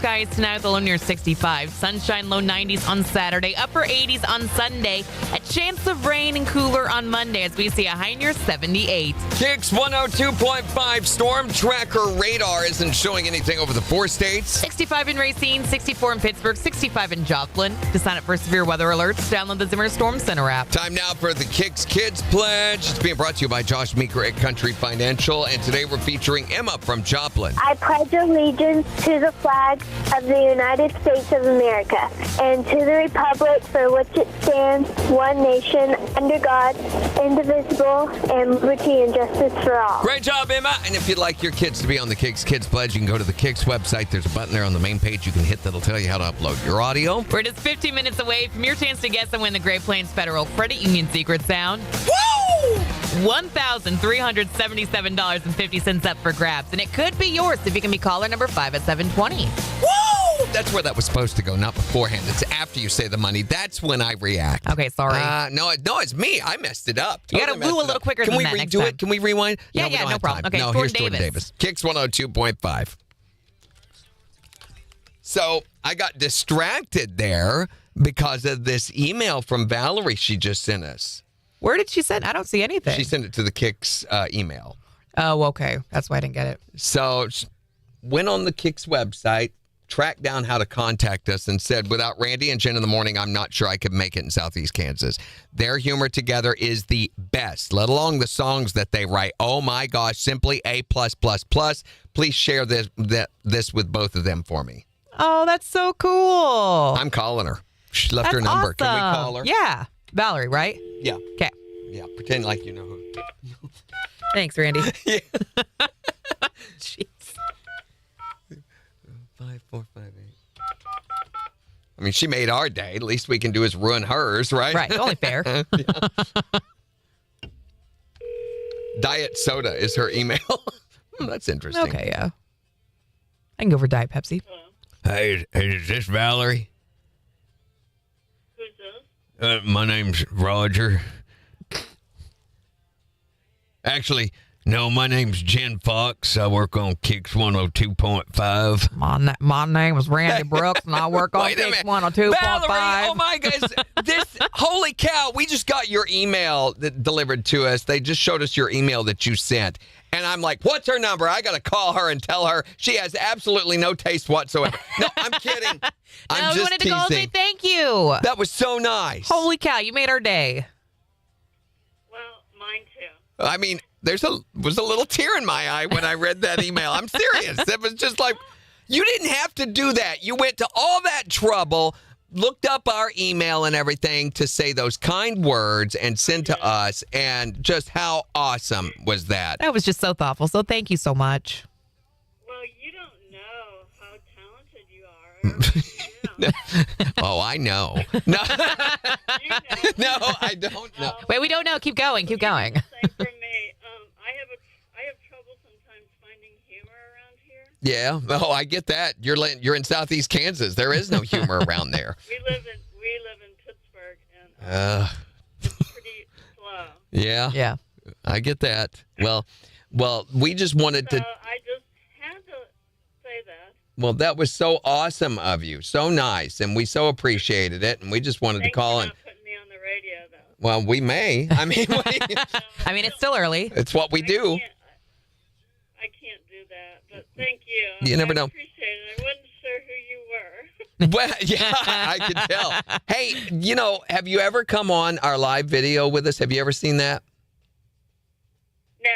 skies tonight with a low near 65. Sunshine, low 90s on Saturday. Upper 80s on Sunday. A chance of rain and cooler on Monday as we see a high near 78. KIX 102.5 storm tracker radar isn't showing anything over the 4 states. 65 in Racine, 64 in Pittsburgh, 65 in Joplin. To sign up for severe weather alerts, download the Zimmer Storm Center app. Time now for the KIX Kids Pledge. It's being brought to you by Josh Meeker at Country Financial. And today we're featuring Emma from Joplin. I pledge allegiance to the flag of the United States of America and to the republic for which it stands, one nation, under God, indivisible, and liberty and justice for all. Great job, Emma. And if you'd like your kids to be on the KIX Kids Pledge, you can go to the KIX website. There's a button there on the main page you can hit that'll tell you how to upload your audio. We're just 15 minutes away from your chance to guess and win the Great Plains Federal Credit Union secret sound. Woo! $1,377.50 up for grabs. And it could be yours if you can be caller number 5 at 720. Woo! That's where that was supposed to go, not beforehand. It's after you say the money. That's when I react. Okay, sorry. No, it's me. I messed it up. You got to woo a little quicker than that next time. Can we redo it? Can we rewind? Yeah, we don't no have problem. time. Okay, no, Jordan here's Jordan Davis. KIX 102.5. So I got distracted there because of this email from Valerie she just sent us. Where did she send? I don't see anything. She sent it to the KIX email. Oh, okay. That's why I didn't get it. So went on the KIX website, tracked down how to contact us, and said, without Randy and Jen in the morning, I'm not sure I could make it in Southeast Kansas. Their humor together is the best, let alone the songs that they write. Oh, my gosh, simply A+++. Please share this with both of them for me. Oh, that's so cool. I'm calling her. She left her number. Awesome. Can we call her? Yeah. Valerie, right? Yeah. Okay. Yeah, pretend like you know who. Thanks, Randy. Yeah. Jeez. 5458. I mean, she made our day. The least we can do is ruin hers, right? Right. Only fair. Diet soda is her email. That's interesting. Okay, yeah. I can go for Diet Pepsi. Hey, is this Valerie? Who's this? My name's Roger. Actually, no, my name's Jen Fox. I work on KIX 102.5. My name is Randy Brooks, and I work on Wait a KIX minute. 102.5. Valerie, oh my goodness. Holy cow, we just got your email delivered to us. They just showed us your email that you sent. And I'm like, what's her number? I got to call her and tell her she has absolutely no taste whatsoever. No, I'm kidding. I'm we just wanted to call and say teasing. thank you. That was so nice. Holy cow, you made our day. Well, mine too. I mean, was a little tear in my eye when I read that email. I'm serious. It was just like, you didn't have to do that. You went to all that trouble, looked up our email and everything to say those kind words and send to us. And just how awesome was that? That was just so thoughtful. So thank you so much. Well, you don't know how talented you are. Oh, I know. No, You know. no, I don't know. Wait, we don't know. Keep going. Keep going. Same for me. I have trouble sometimes finding humor around here. Yeah. Oh, I get that. You're in Southeast Kansas. There is no humor around there. We live in Pittsburgh, and it's pretty slow. Yeah. Yeah. I get that. Well, we just wanted So to. I just had to say that. Well, that was so awesome of you. So nice. And we so appreciated it. And we just wanted Thanks to call for and. not putting me on the radio, though. Well, we may. I mean, I mean, it's still early. it's what we do. I can't do that, but thank you. You never know. I appreciate it. I wasn't sure who you were. Well, yeah, I can tell. Hey, have you ever come on our live video with us? Have you ever seen that? No.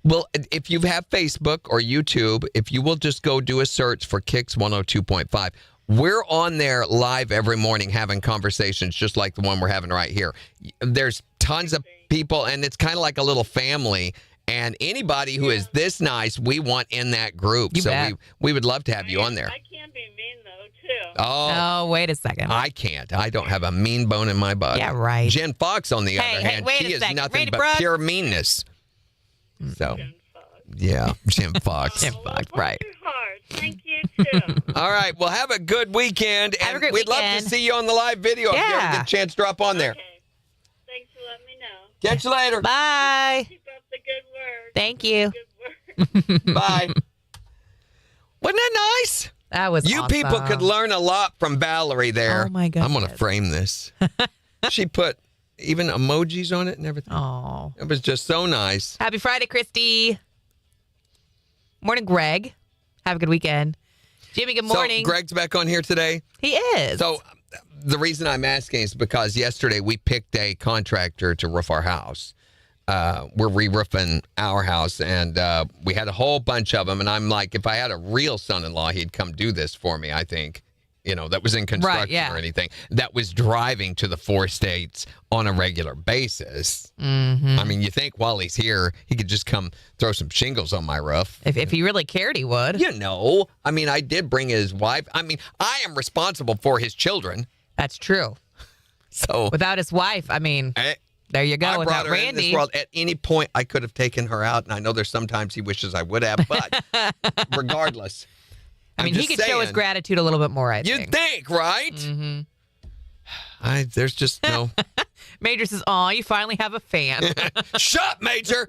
Well, if you have Facebook or YouTube, if you will just go do a search for KIX 102.5, we're on there live every morning having conversations just like the one we're having right here. There's tons of people, and it's kind of like a little family. And anybody who is this nice, we want in that group. You bet. we would love to have you on there. I can be mean, though, too. Oh, Wait a second. I can't. I don't have a mean bone in my body. Yeah, right. Jen Fox, on the Hey, other hand, wait she a is second. nothing Randy but Brooks. pure meanness. So, Jen Fox. yeah, Jen Fox. Jen Fox, right. Bless your heart. Thank you, too. All right. Well, have a good weekend. Have a And great we'd love weekend. to see you on the live video if you ever Yeah. get a chance to drop on there. Okay. Thanks for letting me know. Catch you later. Bye. Keep up the good work. Thank you. Good work. Bye. Wasn't that nice? That was You awesome. people could learn a lot from Valerie there. Oh, my goodness. I'm going to frame this. She put even emojis on it and everything. Oh. It was just so nice. Happy Friday, Christy. Morning, Greg. Have a good weekend. Jimmy, good morning. So Greg's back on here today. He is. So the reason I'm asking is because yesterday we picked a contractor to roof our house. We're re-roofing our house, and we had a whole bunch of them. And I'm like, if I had a real son-in-law, he'd come do this for me, I think. You know, that was in construction or anything. That was driving to the 4 states on a regular basis. Mm-hmm. I mean, you think while he's here, he could just come throw some shingles on my roof. If he really cared, he would. You know, I mean, I did bring his wife. I mean, I am responsible for his children. That's true. So without his wife, I mean, there you go. I Without brought her in this Randy. world. At any point, I could have taken her out, and I know there's sometimes he wishes I would have, but regardless. I mean, he could show his gratitude a little bit more, I think. You'd think, right? Mm-hmm. There's just no... Major says, aw, you finally have a fan. Shut up, Major!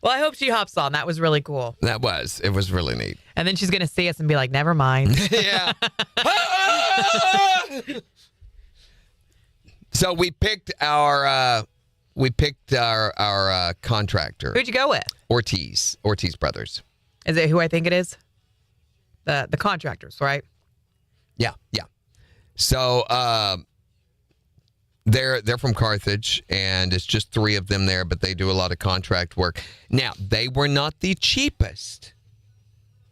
Well, I hope she hops on. That was really cool. It was really neat. And then she's going to see us and be like, never mind. Yeah. So we picked our contractor. Who'd you go with? Ortiz Brothers. Is it who I think it is? The contractors, right? Yeah. So they're from Carthage, and it's just 3 of them there, but they do a lot of contract work. Now, they were not the cheapest.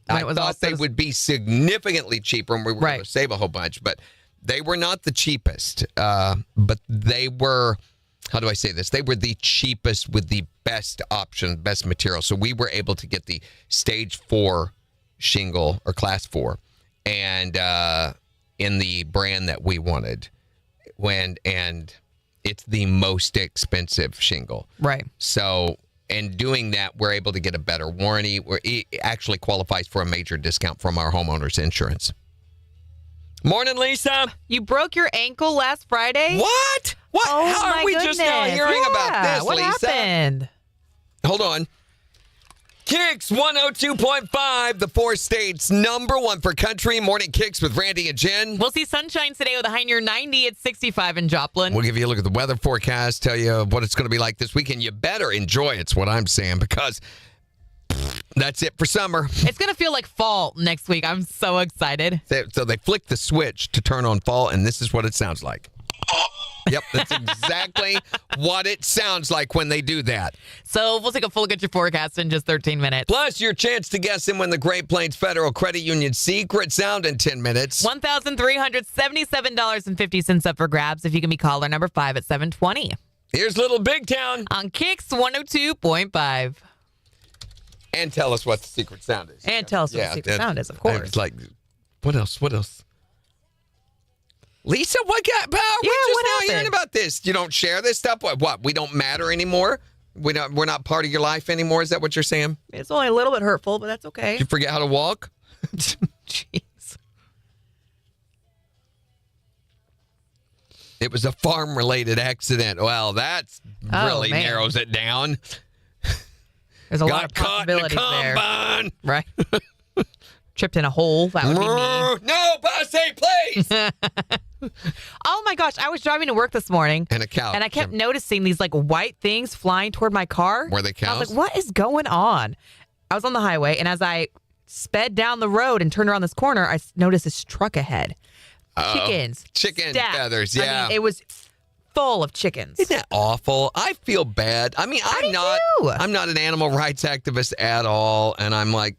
I thought they would be significantly cheaper, and we were going to save a whole bunch, but they were not the cheapest. But they were, how do I say this? They were the cheapest with the best option, best material. So we were able to get the stage 4 shingle, or class 4, and in the brand that we wanted. And it's the most expensive shingle. Right. So, and doing that, we're able to get a better warranty. It actually qualifies for a major discount from our homeowner's insurance. Morning, Lisa. You broke your ankle last Friday? What? Oh, How are we just now hearing about this, what Lisa? Happened? Hold on. KIX 102.5, the 4 states, #1 for country. Morning KIX with Randy and Jen. We'll see sunshine today with a high near 90 at 65 in Joplin. We'll give you a look at the weather forecast, tell you what it's going to be like this weekend. You better enjoy it's what I'm saying, because that's it for summer. It's going to feel like fall next week. I'm so excited. So they flick the switch to turn on fall, and this is what it sounds like. Yep, that's exactly what it sounds like when they do that. So we'll take a full look at your forecast in just 13 minutes. Plus, your chance to guess and win the Great Plains Federal Credit Union secret sound in 10 minutes. $1,377.50 up for grabs if you can be caller number 5 at 7:20. Here's Little Big Town. On KIX 102.5. And tell us what the secret sound is. And tell us what the secret sound is, of course. It's like, what else? Lisa, what got power? Yeah, We're just what now happened? hearing about this. You don't share this stuff? What? We don't matter anymore? We're not part of your life anymore? Is that what you're saying? It's only a little bit hurtful, but that's okay. Did you forget how to walk? Jeez. It was a farm-related accident. Well, that's really man. narrows it down. There's a lot Got of caught in the possibilities there. combine. Right. Tripped in a hole. That would be me. No, Posse, please. Oh my gosh, I was driving to work this morning. And a cow. And I kept noticing these like white things flying toward my car. Were they cows? I was like, what is going on? I was on the highway, and as I sped down the road and turned around this corner, I noticed this truck ahead. Chickens. Chicken stacked. feathers, I yeah. mean, it was full of chickens. Isn't that awful? I feel bad. I mean, I'm not an animal rights activist at all, and I'm like,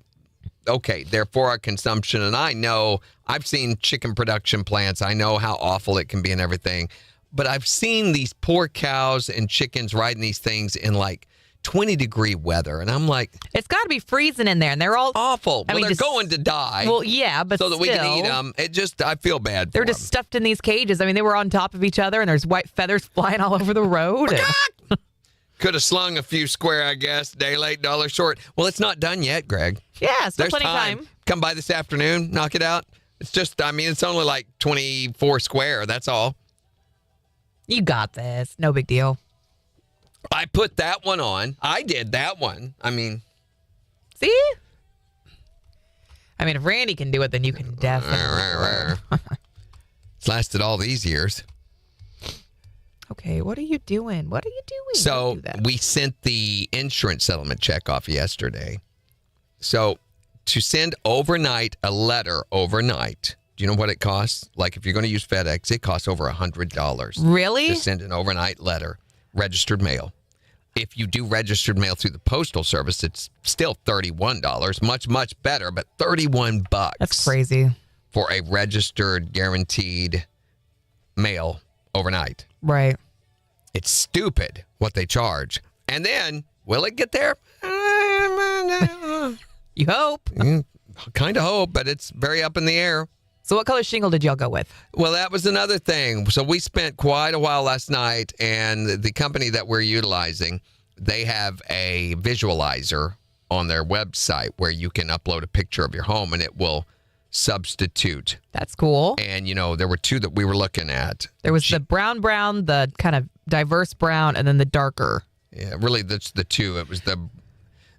okay, they're for our consumption, and I know I've seen chicken production plants. I know how awful it can be and everything, but I've seen these poor cows and chickens riding these things in like 20-degree weather, and I'm like, It's got to be freezing in there, and they're all awful. I mean, they're going to die. Well, yeah, but so that we can still, eat them. I feel bad. They're for just them. stuffed in these cages. I mean, they were on top of each other, and there's white feathers flying all over the road. Could have slung a few square, I guess. Day late, dollar short. Well, it's not done yet, Greg. Yeah, still There's plenty of time. Come by this afternoon, knock it out. It's just, I mean, it's only like 24 square. That's all. You got this. No big deal. I put that one on. I did that one. I mean, See? I mean, if Randy can do it, then you can definitely. It's lasted all these years. Okay, what are you doing? What are you doing? So Don't do that. we sent the insurance settlement check off yesterday. So to send overnight a letter overnight, do you know what it costs? Like if you're going to use FedEx, it costs over $100. Really? To send an overnight letter, registered mail. If you do registered mail through the postal service, it's still $31. Much better, but $31. That's crazy. For a registered, guaranteed mail overnight. Right. It's stupid what they charge. And then, will it get there? You hope. Kind of hope, but it's very up in the air. So what color shingle did y'all go with? Well, that was another thing. So we spent quite a while last night, and the company that we're utilizing, they have a visualizer on their website where you can upload a picture of your home, and it will substitute. That's cool. And, there were two that we were looking at. There was the brown, the kind of diverse brown, and then the darker. Yeah, really, that's the two. It was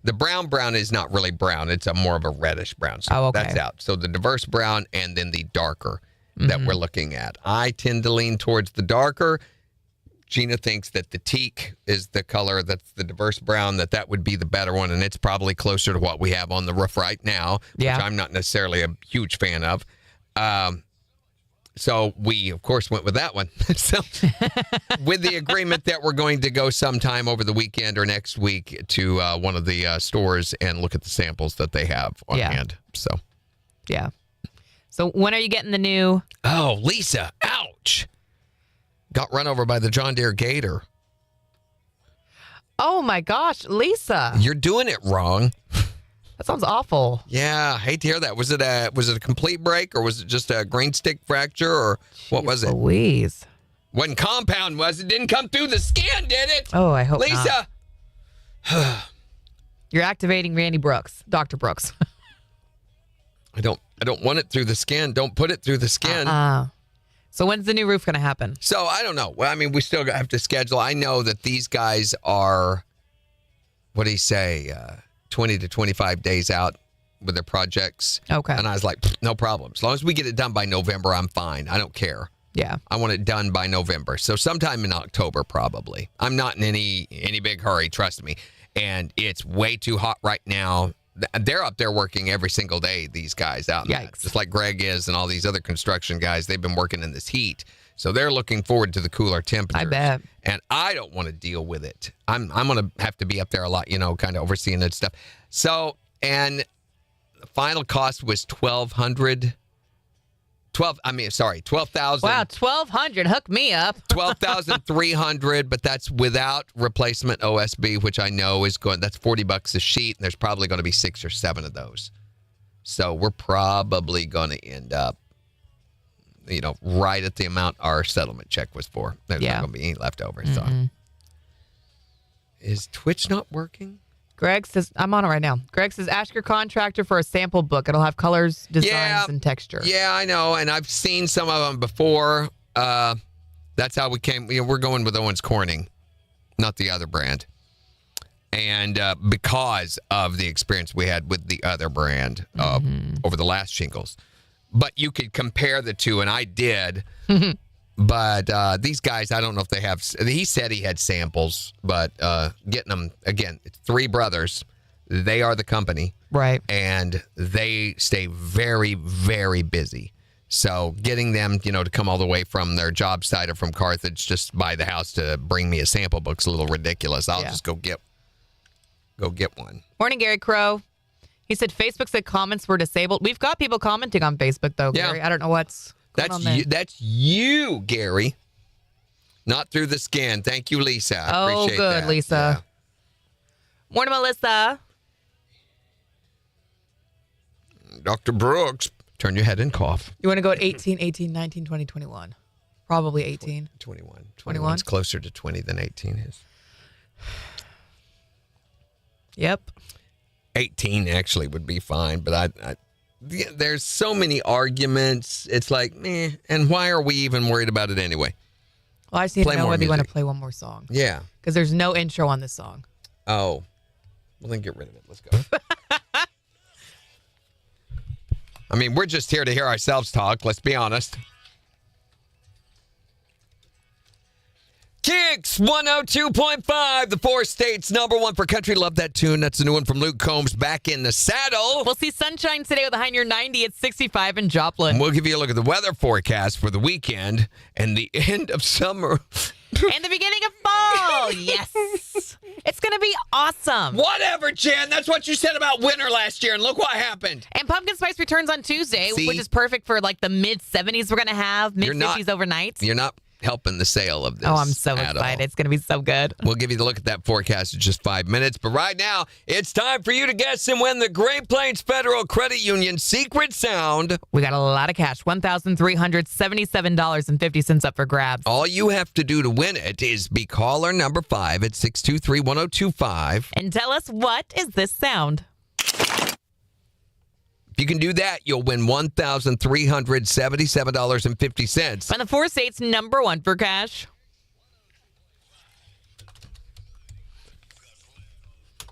the brown is not really brown. It's a more of a reddish brown. So okay. That's out. So the diverse brown and then the darker that we're looking at. I tend to lean towards the darker. Gina thinks that the teak is the color that's the diverse brown, that would be the better one. And it's probably closer to what we have on the roof right now, which I'm not necessarily a huge fan of. So we, of course, went with that one. So with the agreement that we're going to go sometime over the weekend or next week to one of the stores and look at the samples that they have on hand. So, yeah. So when are you getting the new? Oh, Lisa, ouch. Got run over by the John Deere Gator. Oh, my gosh, Lisa. You're doing it wrong. That sounds awful. Yeah, I hate to hear that. Was it a complete break, or was it just a green stick fracture, or what was it? Louise. Wasn't compound, was it? Didn't come through the skin, did it? Oh, I hope Lisa. not. You're activating Randy Brooks, Dr. Brooks. I don't want it through the skin. Don't put it through the skin. So when's the new roof going to happen? So I don't know. Well, I mean, we still have to schedule. I know that these guys are, what do you say, 20 to 25 days out with their projects. Okay. And I was like, no problem. As long as we get it done by November, I'm fine. I don't care. Yeah. I want it done by November. So sometime in October, probably. I'm not in any big hurry, trust me. And it's way too hot right now. They're up there working every single day, these guys out in that. Just like Greg is and all these other construction guys. They've been working in this heat. So they're looking forward to the cooler temperatures. I bet. And I don't want to deal with it. I'm going to have to be up there a lot, kind of overseeing that stuff. So, and the final cost was $1,200. $12,000. Wow, $1,200. Hook me up. $12,300, but that's without replacement OSB, which I know is going. That's $40 a sheet, and there's probably going to be 6 or 7 of those. So we're probably going to end up, right at the amount our settlement check was for. There's not going to be any left over. So, is Twitch not working? Greg says, I'm on it right now. Greg says, ask your contractor for a sample book. It'll have colors, designs, and texture. Yeah, I know. And I've seen some of them before. That's how we came. We're going with Owens Corning, not the other brand. And because of the experience we had with the other brand over the last shingles. But you could compare the two, and I did. But these guys, I don't know if they have. He said he had samples, but getting them, again, it's 3 brothers. They are the company. Right. And they stay very, very busy. So getting them, to come all the way from their job site or from Carthage just by the house to bring me a sample book's a little ridiculous. I'll just go get one. Morning, Gary Crow. He said Facebook said comments were disabled. We've got people commenting on Facebook, though, Gary. I don't know what's going on there. That's you, Gary. Not through the skin. Thank you, Lisa. Oh, appreciate good, that. Lisa. Yeah. Morning, Melissa. Dr. Brooks, turn your head and cough. You want to go at 18, 18, 19, 20, 21? Probably 18. 21. 21? 21's closer to 20 than 18 is. Yep. 18 actually would be fine, but there's so many arguments. It's like, and why are we even worried about it anyway? Well, I just need to know whether you want to play one more song. Yeah. Because there's no intro on this song. Oh. Well, then get rid of it. Let's go. I mean, we're just here to hear ourselves talk. Let's be honest. KIX 102.5, the 4 states #1 for country. Love that tune. That's a new one from Luke Combs, Back in the Saddle. We'll see sunshine today with a high near 90 at 65 in Joplin. And we'll give you a look at the weather forecast for the weekend and the end of summer. And the beginning of fall. Yes. It's going to be awesome. Whatever, Jen. That's what you said about winter last year, and look what happened. And pumpkin spice returns on Tuesday, See? which is perfect for like the mid-70s we're going to have, You're not- mid-50s overnight. You're not helping the sale of this. Oh, I'm so at excited. all. It's going to be so good. We'll give you the look at that forecast in just 5 minutes. But right now, it's time for you to guess and win the Great Plains Federal Credit Union secret sound. We got a lot of cash, $1,377.50 up for grabs. All you have to do to win it is be caller number 5 at 623-1025. And tell us, what is this sound? If you can do that, you'll win $1,377.50. From the 4 states, #1 for cash.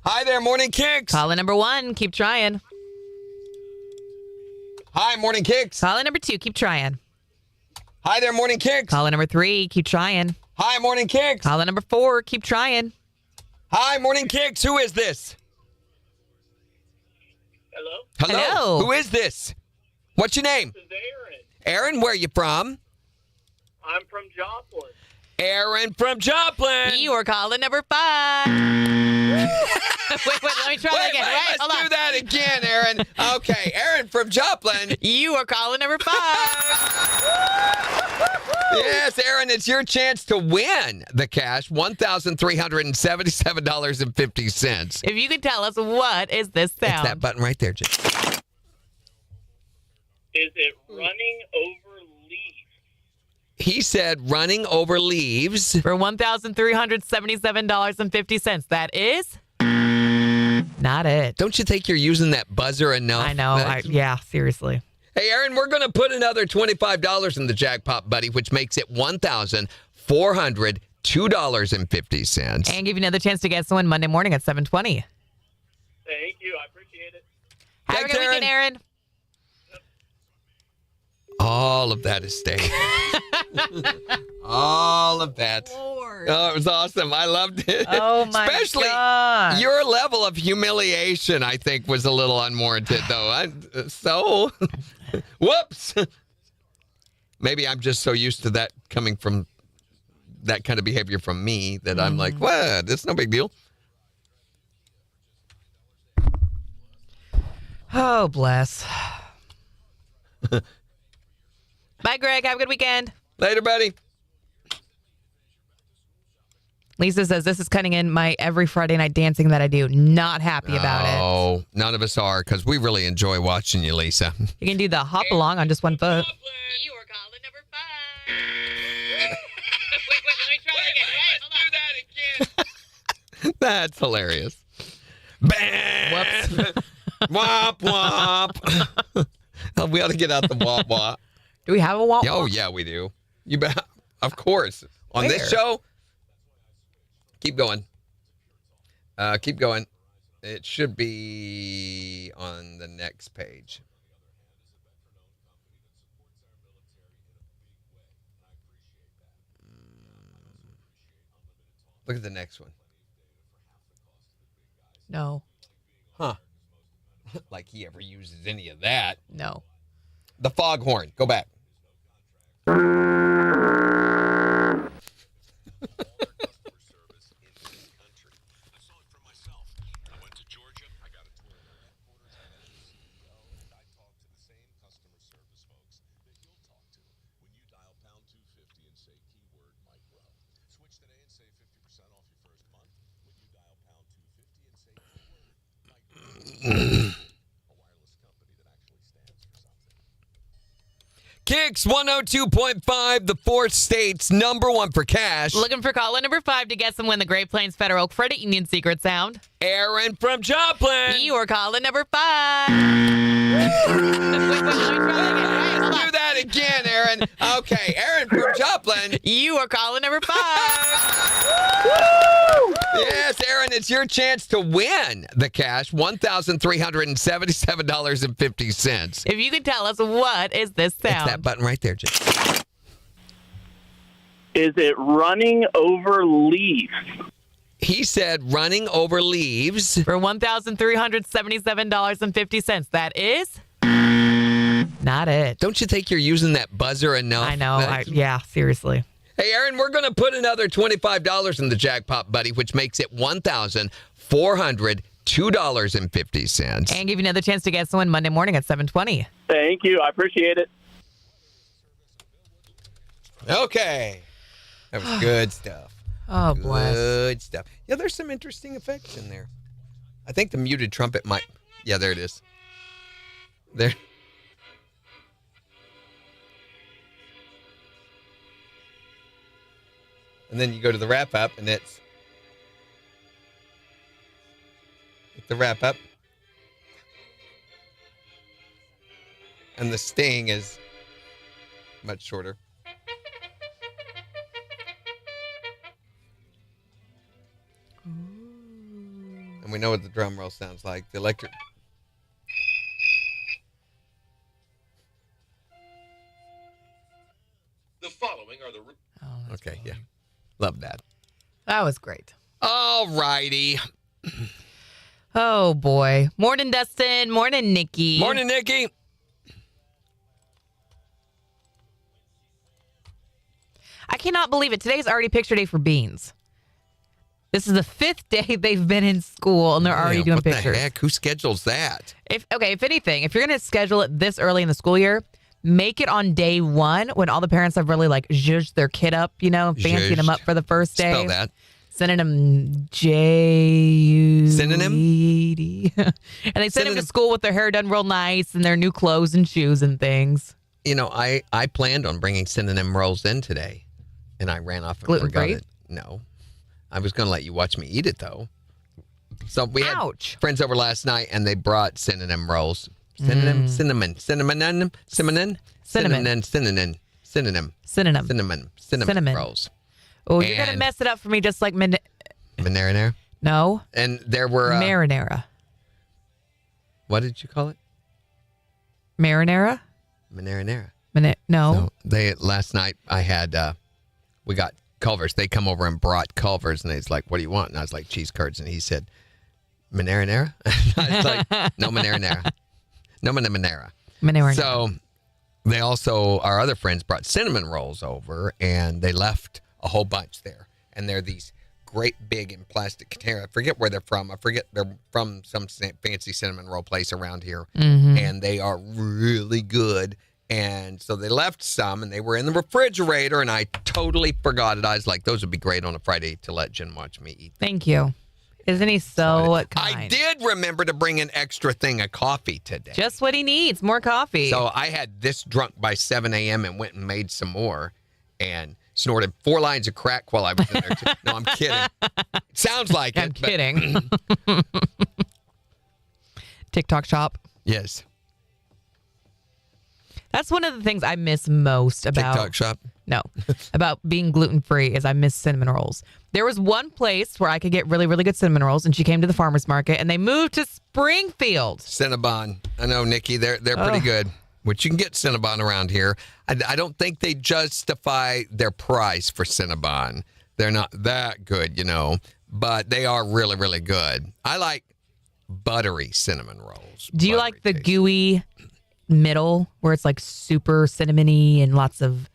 Hi there, Morning Kicks. Caller #1, keep trying. Hi, Morning Kicks. Caller #2, keep trying. Hi there, Morning Kicks. Caller #3, keep trying. Hi, Morning Kicks. Caller #4, keep trying. Hi, Morning Kicks. Who is this? Hello? Hello. Who is this? What's your name? This is Aaron. Aaron, where are you from? I'm from Joplin. Aaron from Joplin. You are caller #5. wait, let me try that again. Wait, hold let's on. do that again, Aaron. Okay, Aaron from Joplin. You are caller #5. Yes, Aaron, it's your chance to win the cash, $1,377.50. If you could tell us, what is this It's sound? that button right there, Jim. Is it running over leaves? He said running over leaves. For $1,377.50. That is not it. Don't you think you're using that buzzer enough? I know. Yeah, seriously. Hey, Aaron, we're going to put another $25 in the jackpot, buddy, which makes it $1,402.50. And give you another chance to guess and win Monday morning at 7:20. Thank you. I appreciate it. Have Thanks, a good weekend, Aaron. All of that is staying. All of that. Lord. Oh, it was awesome. I loved it. Oh, my Especially God. your level of humiliation, I think, was a little unwarranted, though. Whoops. Maybe I'm just so used to that coming from that kind of behavior from me that I'm like, what? It's no big deal. Oh, bless. Bye, Greg. Have a good weekend. Later, buddy. Lisa says, this is cutting in my every Friday night dancing that I do. Not happy about it. Oh, none of us are, because we really enjoy watching you, Lisa. You can do the hop along on just one foot. You were calling #5. wait, let me try that again. That's hilarious. Bam! Whoops. Wop, wop. Oh, we ought to get out the wop, wop. Do we have a wall? Oh, yeah, we do. You bet. Of course. On Where? this show, keep going. Keep going. It should be on the next page. Look at the next one. No. Huh. Like he ever uses any of that. No. The foghorn. Go back. KIX 102.5, the 4 states #1 for cash. Looking for caller #5 to guess and win the Great Plains Federal Credit Union secret sound. Aaron from Joplin. You are caller #5. Wait, let me try that again. Wait, hold Do on. that again, Aaron. Okay, Aaron from Joplin. You are caller #5. Yes, Aaron, it's your chance to win the cash, $1,377.50. If you can tell us, what is this sound? It's that button right there, Jim. Is it running over leaves? He said running over leaves. For $1,377.50. That is not it. Don't you think you're using that buzzer enough? I know. Yeah, seriously. Hey, Aaron, we're going to put another $25 in the jackpot, buddy, which makes it $1,402.50. And give you another chance to guess the win Monday morning at 7:20. Thank you. I appreciate it. Okay. That was good stuff. Oh, bless. Good stuff. Yeah, there's some interesting effects in there. I think the muted trumpet might... Yeah, there it is. There. And then you go to the wrap up, and it's the wrap up. And the sting is much shorter. And we know what the drum roll sounds like. The electric. The following are the... Okay, yeah. Love that. That was great. All righty. Oh, boy. Morning, Dustin. Morning, Nikki. Morning, Nikki. I cannot believe it. Today's already picture day for Beans. This is the 5th day they've been in school, and they're already doing pictures. What the heck? Who schedules that? If anything, if you're going to schedule it this early in the school year, make it on day 1 when all the parents have really like zhuzhed their kid up, fancying them up for the first day. Spell that. Synonym J-U-E-D. Synonym? And they send them to school with their hair done real nice and their new clothes and shoes and things. I planned on bringing synonym rolls in today, and I ran off and Gluten forgot free? it. No. I was going to let you watch me eat it, though. So we had friends over last night, and they brought synonym rolls. Synonym, cinnamon rolls. Oh, you're going to mess it up for me just like marinara? No. And there were... marinara. What did you call it? Marinara? Marinara. No. So last night I had, we got Culver's. They come over and brought Culver's, and he's like, what do you want? And I was like, cheese curds. And he said, marinara? I was like, no marinara. No marinara. So they also, our other friends brought cinnamon rolls over, and they left a whole bunch there. And they're these great big in plastic container. I forget where they're from. I forget they're from some fancy cinnamon roll place around here. And they are really good. And so they left some, and they were in the refrigerator, and I totally forgot it. I was like, those would be great on a Friday to let Jen watch me eat. Thank you. Isn't he so kind? I did remember to bring an extra thing of coffee today. Just what he needs, more coffee. So I had this drunk by 7 a.m. and went and made some more and snorted 4 lines of crack while I was in there. No, I'm kidding. Sounds like it. I'm kidding. TikTok shop. Yes. That's one of the things I miss most about TikTok shop? No. About being gluten-free is I miss cinnamon rolls. There was one place where I could get really, really good cinnamon rolls, and she came to the farmer's market, and they moved to Springfield. Cinnabon. I know, Nikki. They're pretty good. Which you can get Cinnabon around here. I don't think they justify their price for Cinnabon. They're not that good, but they are really, really good. I like buttery cinnamon rolls. Do you like the gooey middle where it's like super cinnamony and lots of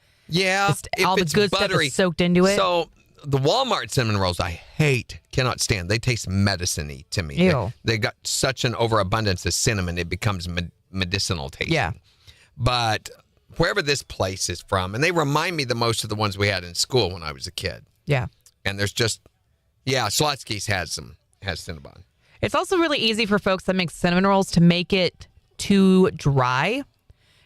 all the good stuff is soaked into it? So the Walmart cinnamon rolls I cannot stand. They taste medicine-y to me. Ew. They got such an overabundance of cinnamon, it becomes medicinal tasting. Yeah. But wherever this place is from, and they remind me the most of the ones we had in school when I was a kid. Yeah. And there's just, Slotsky's has Cinnabon. It's also really easy for folks that make cinnamon rolls to make it too dry,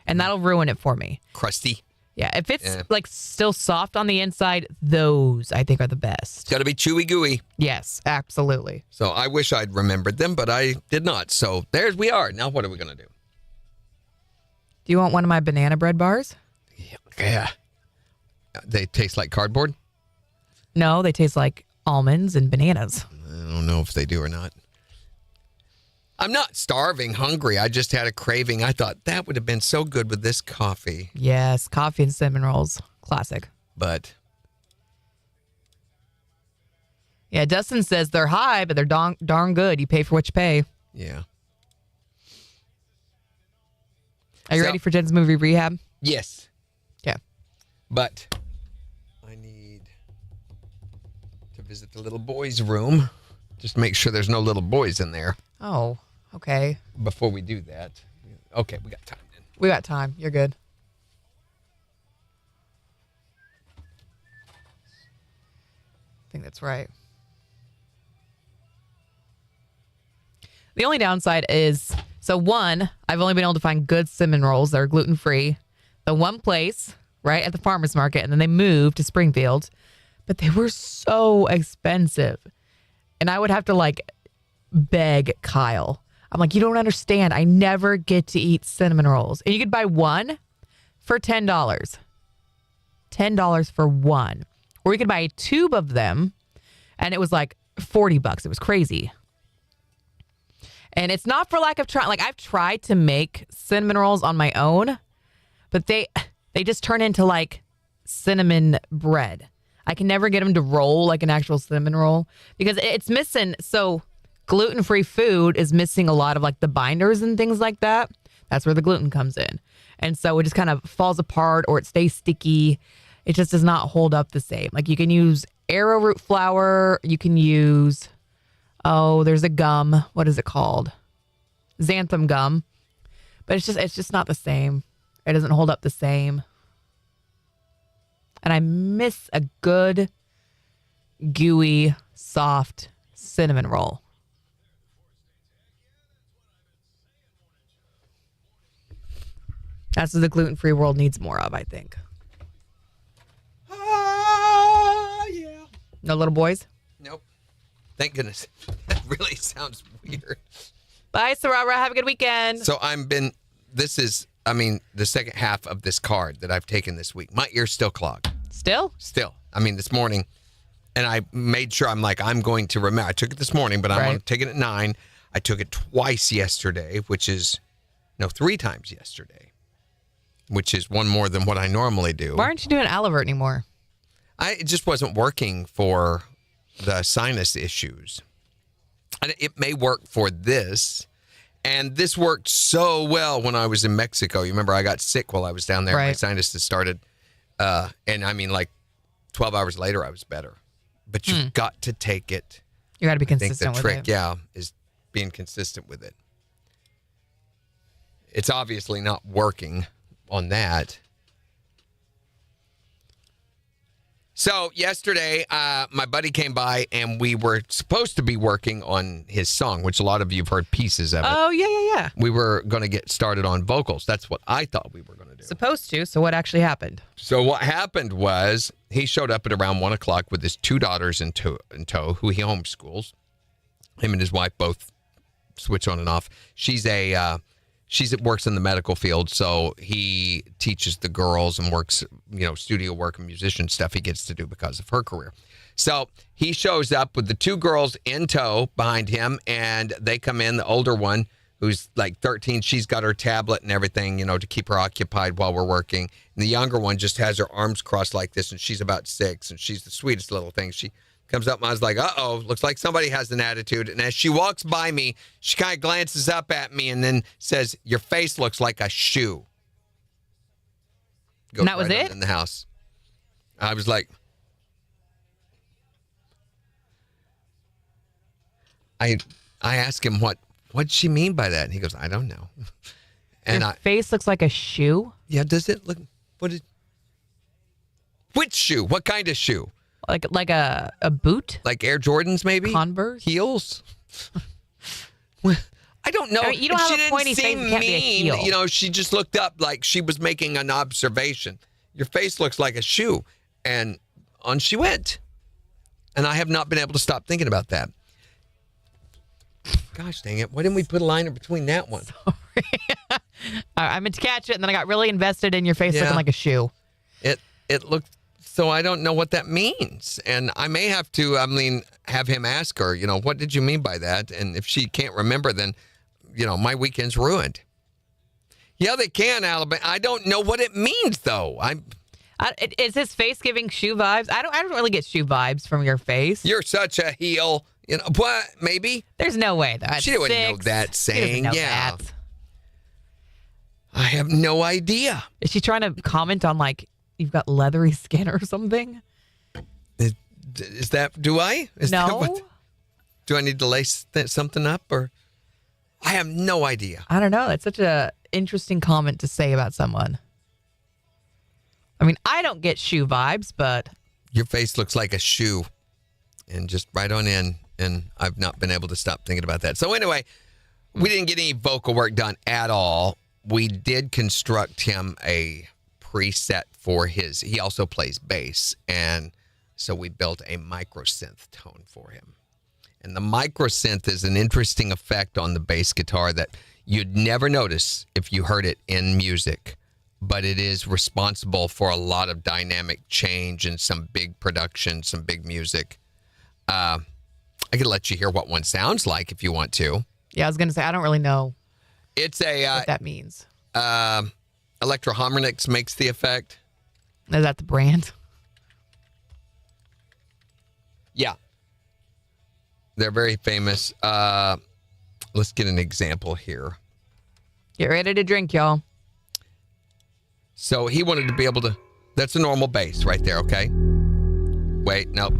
and that'll ruin it for me. Crusty. Yeah, if it's like still soft on the inside, those I think are the best. It's got to be chewy gooey. Yes, absolutely. So I wish I'd remembered them, but I did not. So we are. Now what are we going to do? Do you want one of my banana bread bars? Yeah. They taste like cardboard? No, they taste like almonds and bananas. I don't know if they do or not. I'm not starving, hungry. I just had a craving. I thought that would have been so good with this coffee. Yes, coffee and cinnamon rolls. Classic. But yeah, Dustin says they're high, but they're darn good. You pay for what you pay. yeah. Are you ready for Jen's movie Rehab? Yes. Okay. But I need to visit the little boys' room. Just make sure there's no little boys in there Oh, okay. before we do that. Okay, we got time then. We got time. You're good. I think that's right. The only downside is, so one, I've only been able to find good cinnamon rolls that are gluten-free. The one place, right, at the farmer's market, and then they moved to Springfield, but they were so expensive. And I would have to like beg Kyle. I'm like, you don't understand. I never get to eat cinnamon rolls. And you could buy one for $10. $10 for one. Or you could buy a tube of them and it was like $40. It was crazy. And it's not for lack of trying. Like, I've tried to make cinnamon rolls on my own, but they just turn into like cinnamon bread. I can never get them to roll like an actual cinnamon roll because it's missing. So gluten-free food is missing a lot of like the binders and things like that. That's where the gluten comes in. And so it just kind of falls apart or it stays sticky. It just does not hold up the same. Like, you can use arrowroot flour. You can use, there's a gum. What is it called? Xanthan gum. But it's just not the same. It doesn't hold up the same. And I miss a good, gooey, soft cinnamon roll. That's what the gluten-free world needs more of, I think. Yeah. No little boys? Nope. Thank goodness. That really sounds weird. Bye, Sarara. Have a good weekend. So this is the second half of this card that I've taken this week. My ear's still clogged. Still? Still. This morning, and I made sure I'm going to remember. I took it this morning, but I'm going to take it at 9. I took it twice yesterday, 3 times yesterday, which is one more than what I normally do. Why aren't you doing Alavert anymore? It just wasn't working for the sinus issues. And it may work for this. And this worked so well when I was in Mexico. You remember I got sick while I was down there. Right. My sinuses started. And 12 hours later, I was better. But you've got to take it. You got to be I think consistent the with trick, it. is being consistent with it. It's obviously not working on that. So yesterday, my buddy came by and we were supposed to be working on his song, which a lot of you have heard pieces of it. Oh, yeah. We were going to get started on vocals. That's what I thought we were going to do. Supposed to. So what actually happened? So what happened was he showed up at around 1 o'clock with his 2 daughters in tow, who he homeschools. Him and his wife both switch on and off. She works in the medical field, so he teaches the girls and works, studio work and musician stuff he gets to do because of her career. So he shows up with the 2 girls in tow behind him, and they come in. The older one, who's like 13, she's got her tablet and everything, to keep her occupied while we're working. And the younger one just has her arms crossed like this, and she's about 6, and she's the sweetest little thing. She comes up and I was like, uh-oh, looks like somebody has an attitude. And as she walks by me, she kind of glances up at me and then says, "Your face looks like a shoe." Goes And that was right on it? in the house. I was like, I asked him what'd she mean by that? And he goes, "I don't know." And Your face looks like a shoe? yeah, does it look, which shoe? What kind of shoe? Like a boot? Like Air Jordans, maybe? Converse? Heels? Well, I don't know. I mean, you don't And have she a pointy didn't face, seem it can't be a mean. heel. She just looked up like she was making an observation. Your face looks like a shoe. And on she went. And I have not been able to stop thinking about that. Gosh dang it. Why didn't we put a liner between that one? I meant to catch it, and then I got really invested in your face Yeah. looking like a shoe. It looked So I don't know what that means. And I may have to, have him ask her, what did you mean by that? And if she can't remember, then, my weekend's ruined. Yeah, they can, Alabama. I don't know what it means, though. Is his face giving shoe vibes? I don't really get shoe vibes from your face. You're such a heel. What? Maybe? There's no way. She wouldn't know that saying. Know yeah. that. I have no idea. Is she trying to comment on, like, you've got leathery skin or something? Is that, do I? No. Do I need to lace something up or? I have no idea. I don't know. It's such a interesting comment to say about someone. I mean, I don't get shoe vibes, but. Your face looks like a shoe and just right on in. And I've not been able to stop thinking about that. So anyway, we didn't get any vocal work done at all. We did construct him a preset for he also plays bass. And so we built a microsynth tone for him. And the microsynth is an interesting effect on the bass guitar that you'd never notice if you heard it in music. But it is responsible for a lot of dynamic change and some big production, some big music. I could let you hear what one sounds like if you want to. Yeah, I was going to say, I don't really know what that means. Electro Harmonix makes the effect. Is that the brand? Yeah. They're very famous. Let's get an example here. Get ready to drink, y'all. So he wanted to be able to, that's a normal bass right there, okay? Wait, nope.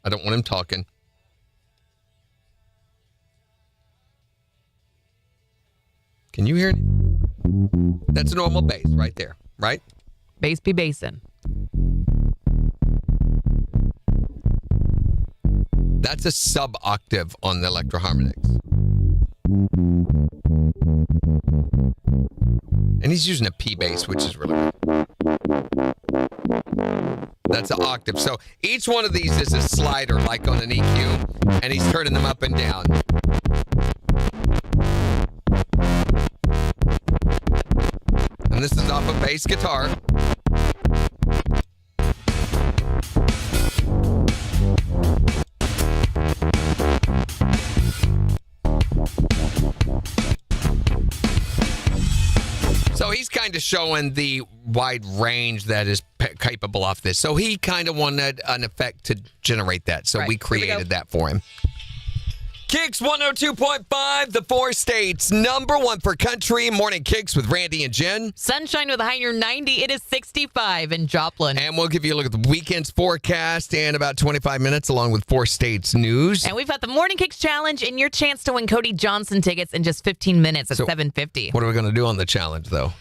I don't want him talking. Can you hear it? That's a normal bass right there, right? Bass be bassin'. That's a sub-octave on the Electro Harmonix. And he's using a P bass, which is really good. That's an octave. So each one of these is a slider, like on an EQ, and he's turning them up and down. And this is off a bass guitar. So he's kind of showing the wide range that is capable of this. So he kind of wanted an effect to generate that. So we created that for him. KIX 102.5, the 4 states, #1 for country. Morning KIX with Randy and Jen. Sunshine with a high near 90. It is 65 in Joplin. And we'll give you a look at the weekend's forecast in about 25 minutes, along with 4 states news. And we've got the Morning KIX Challenge and your chance to win Cody Johnson tickets in just 15 minutes at 7:50. What are we going to do on the challenge, though?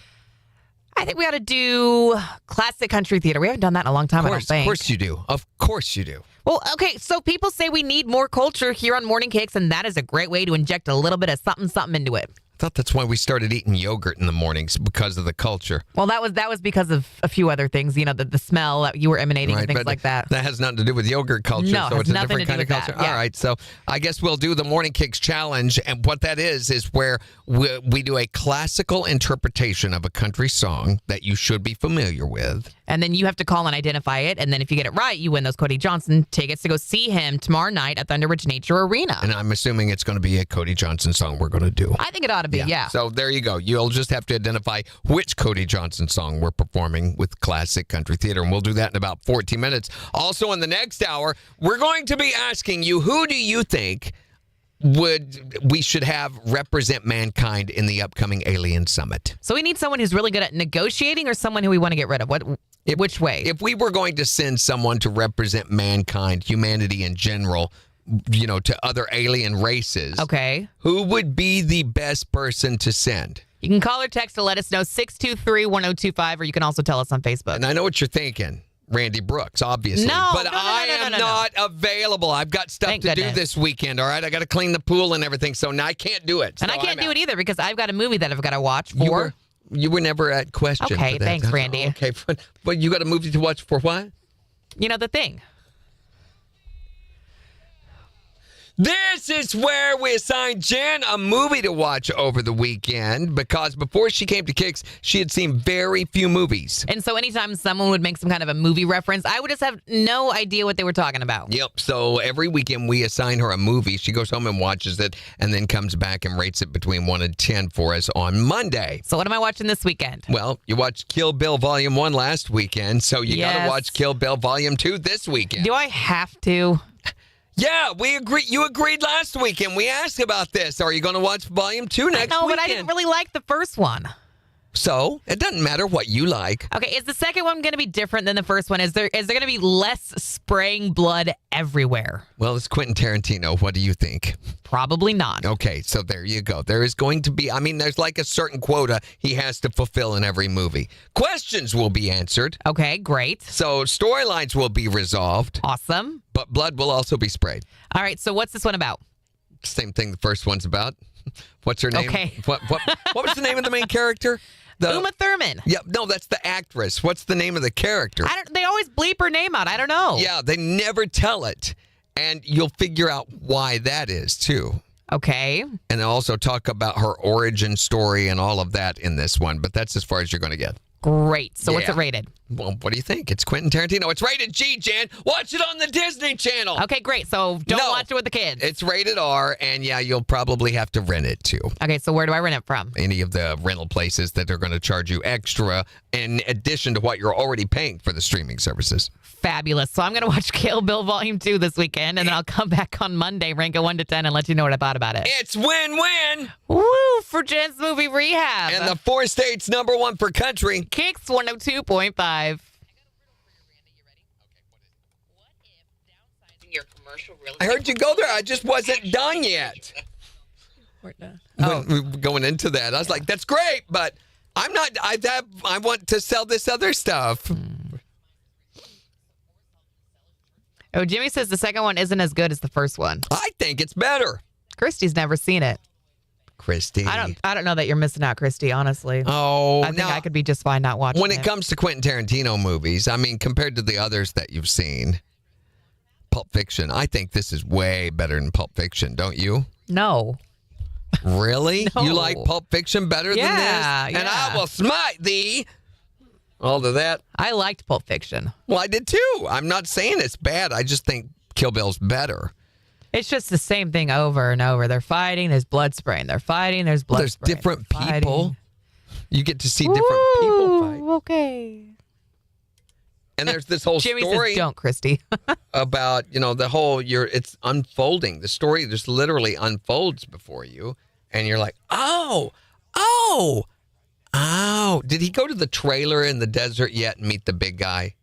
I think we ought to do classic country theater. We haven't done that in a long time, I don't think. Of course you do. Of course you do. Well, okay, so people say we need more culture here on Morning KIX, and that is a great way to inject a little bit of something into it. I thought that's why we started eating yogurt in the mornings, because of the culture. Well, that was because of a few other things, the smell that you were emanating and things like that. That has nothing to do with yogurt culture, no, so it's a nothing different kind of culture. That, yeah. All right, so I guess we'll do the Morning KIX Challenge, and what that is where we do a classical interpretation of a country song that you should be familiar with. And then you have to call and identify it, and then if you get it right, you win those Cody Johnson tickets to go see him tomorrow night at Thunderbridge Nature Arena. And I'm assuming it's going to be a Cody Johnson song we're going to do. I think it ought to be, yeah. So there you go. You'll just have to identify which Cody Johnson song we're performing with Classic Country Theater, and we'll do that in about 14 minutes. Also, in the next hour, we're going to be asking you, who do you think we should have represent mankind in the upcoming Alien Summit? So we need someone who's really good at negotiating, or someone who we want to get rid of? Which way? If we were going to send someone to represent mankind, humanity in general, to other alien races, okay, who would be the best person to send? You can call or text to let us know, 623-1025, or you can also tell us on Facebook. And I know what you're thinking. Randy Brooks, obviously. No, but I am not available. I've got stuff to do this weekend, all right? I got to clean the pool and everything, so now I can't do it. And I can't do it either because I've got a movie that I've got to watch for. You were never at question. Okay, for that. thanks, Randy. Okay, but you got a movie to watch for what? The Thing. This is where we assigned Jen a movie to watch over the weekend because before she came to KIX, she had seen very few movies. And so anytime someone would make some kind of a movie reference, I would just have no idea what they were talking about. Yep. So every weekend we assign her a movie. She goes home and watches it and then comes back and rates it between 1 and 10 for us on Monday. So what am I watching this weekend? Well, you watched Kill Bill Volume 1 last weekend, so you got to watch Kill Bill Volume 2 this weekend. Do I have to? Yeah, we agree. You agreed last weekend. We asked about this. Are you going to watch Volume 2 next weekend? No, but I didn't really like the first one. So it doesn't matter what you like. Okay, is the second one going to be different than the first one? Is there going to be less spraying blood everywhere? Well, it's Quentin Tarantino. What do you think? Probably not. Okay, so there you go. There is going to be, there's like a certain quota he has to fulfill in every movie. Questions will be answered. Okay, great. So storylines will be resolved. Awesome. But blood will also be sprayed. All right, so what's this one about? Same thing the first one's about. What's her name? Okay. What was the name of the main character? Uma Thurman. Yeah, no, that's the actress. What's the name of the character? They always bleep her name out. I don't know. Yeah, they never tell it. And you'll figure out why that is, too. Okay. And they'll also talk about her origin story and all of that in this one. But that's as far as you're going to get. Great. So what's it rated? Well, what do you think? It's Quentin Tarantino. It's rated G, Jan. Watch it on the Disney Channel. Okay, great. So don't watch it with the kids. It's rated R, and yeah, you'll probably have to rent it too. Okay, so where do I rent it from? Any of the rental places that are going to charge you extra in addition to what you're already paying for the streaming services. Fabulous. So I'm going to watch Kill Bill Volume 2 this weekend, and then I'll come back on Monday, rank it 1 to 10, and let you know what I thought about it. It's win-win. Woo, for Jen's Movie Rehab. And the 4 states #1 for country. KIX 102.5. I heard you go there. I just wasn't done yet. Going into that, I was like, that's great, but I'm not. I want to sell this other stuff. Oh, Jimmy says the second one isn't as good as the first one. I think it's better. Christy's never seen it. Christy. I don't know that you're missing out, Christy, honestly. Oh, I think I could be just fine not watching when it comes to Quentin Tarantino movies, compared to the others that you've seen, Pulp Fiction, I think this is way better than Pulp Fiction, don't you? No. Really? No. You like Pulp Fiction better than this? Yeah. And I will smite thee. All of that. I liked Pulp Fiction. Well, I did too. I'm not saying it's bad. I just think Kill Bill's better. It's just the same thing over and over. They're fighting, there's blood spraying. They're fighting, there's blood spraying. There's different They're people. fighting. You get to see different people fight. Okay. And there's this whole Jimmy story says, don't, Christy. about, the whole, it's unfolding. The story just literally unfolds before you. And you're like, oh. Did he go to the trailer in the desert yet and meet the big guy?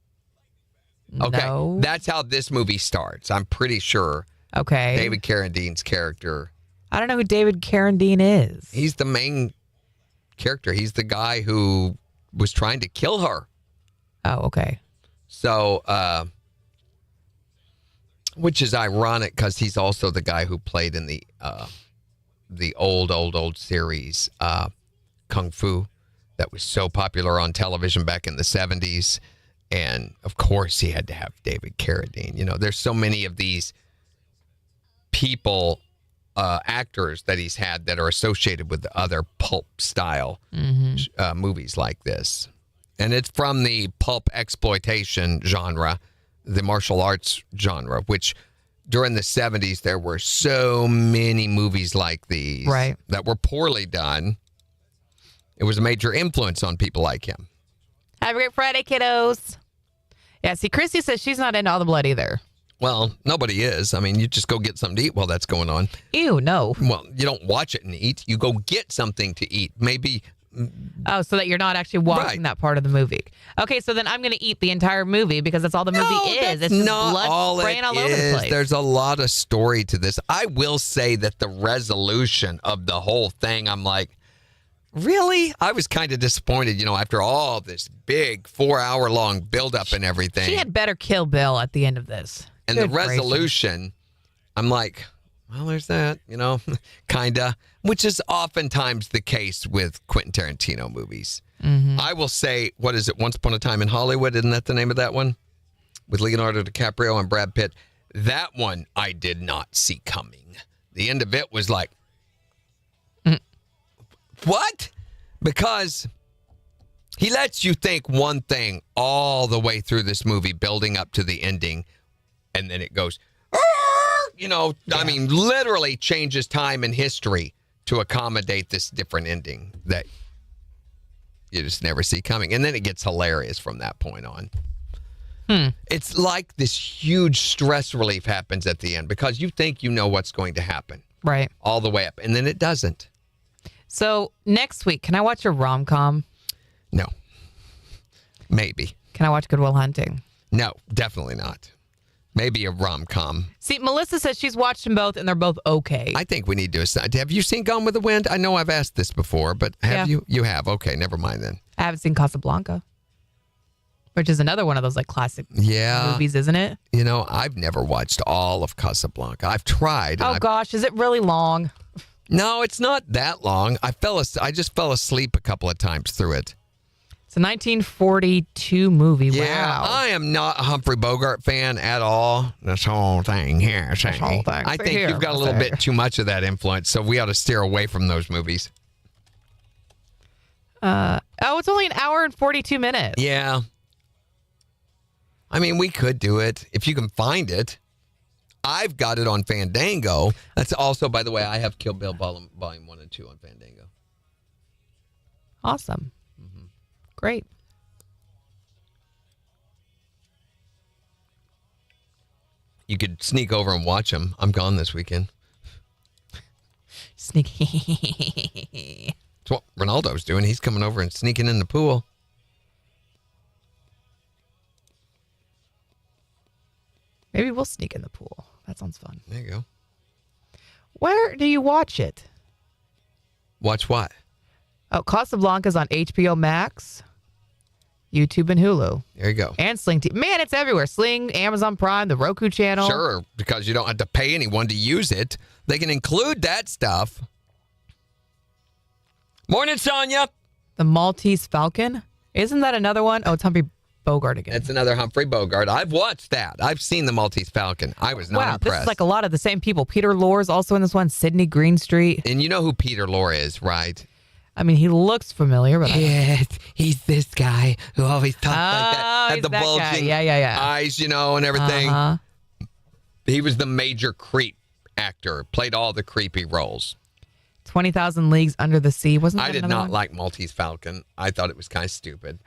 Okay. No. That's how this movie starts. I'm pretty sure. Okay. David Carradine's character. I don't know who David Carradine is. He's the main character. He's the guy who was trying to kill her. Oh, okay. So, which is ironic because he's also the guy who played in the old series, Kung Fu, that was so popular on television back in the 70s. And of course, he had to have David Carradine. There's so many of these people, actors that he's had that are associated with the other pulp style movies like this. And it's from the pulp exploitation genre, the martial arts genre, which during the 70s, there were so many movies like these that were poorly done. It was a major influence on people like him. Have a great Friday, kiddos. Yeah, see, Christy says she's not into all the blood either. Well, nobody is. You just go get something to eat while that's going on. Ew, no. Well, you don't watch it and eat. You go get something to eat. Maybe. Oh, so that you're not actually watching that part of the movie. Okay, so then I'm going to eat the entire movie because that's all the movie is. It's just not blood all spraying it all over the is. place. There's a lot of story to this. I will say that the resolution of the whole thing, I'm like, really? I was kind of disappointed, after all this big 4-hour-long buildup and everything. She had better kill Bill at the end of this. And the resolution, I'm like, well, there's that, kind of, which is oftentimes the case with Quentin Tarantino movies. I will say, what is it, Once Upon a Time in Hollywood? Isn't that the name of that one? With Leonardo DiCaprio and Brad Pitt. That one I did not see coming. The end of it was like, what? Because he lets you think one thing all the way through this movie, building up to the ending, and then it goes, I mean, literally changes time and history to accommodate this different ending that you just never see coming. And then it gets hilarious from that point on. It's like this huge stress relief happens at the end because you think you know what's going to happen. Right. All the way up. And then it doesn't. So next week, can I watch a rom-com? No. Maybe. Can I watch Good Will Hunting? No, definitely not. Maybe a rom-com. See, Melissa says she's watched them both and they're both okay. I think we need to. Have you seen Gone with the Wind? I know I've asked this before, but have you? You have. Okay, never mind then. I haven't seen Casablanca, which is another one of those like classic movies, isn't it? You know, I've never watched all of Casablanca. I've tried. Oh gosh, is it really long? No, it's not that long. I just fell asleep a couple of times through it. It's a 1942 movie. Yeah, wow. I am not a Humphrey Bogart fan at all. This whole thing here. I think you've got a little bit too much of that influence, so we ought to steer away from those movies. It's only an hour and 42 minutes. Yeah. I mean, we could do it if you can find it. I've got it on Fandango. That's also, by the way, I have Kill Bill Volume 1 and 2 on Fandango. Awesome. Great. You could sneak over and watch them. I'm gone this weekend. Sneaky. That's what Ronaldo's doing. He's coming over and sneaking in the pool. Maybe we'll sneak in the pool. That sounds fun. There you go. Where do you watch it? Watch what? Oh, Casablanca's on HBO Max, YouTube, and Hulu. There you go. And Sling TV. Man, it's everywhere. Sling, Amazon Prime, the Roku channel. Sure, because you don't have to pay anyone to use it. They can include that stuff. Morning, Sonia. The Maltese Falcon. Isn't that another one? Oh, it's Humphrey Bogart again. It's another Humphrey Bogart. I've watched that. I've seen the Maltese Falcon. I was not impressed. This is like a lot of the same people. Peter Lorre's also in this one. Sidney Greenstreet. And you know who Peter Lorre is, right? I mean, he looks familiar, but yes, he's this guy who always talks like that. Had he's the that bulging guy. eyes, and everything. He was the major creep actor. Played all the creepy roles. 20,000 Leagues Under the Sea. Wasn't that I did another not one? like Maltese Falcon. I thought it was kind of stupid.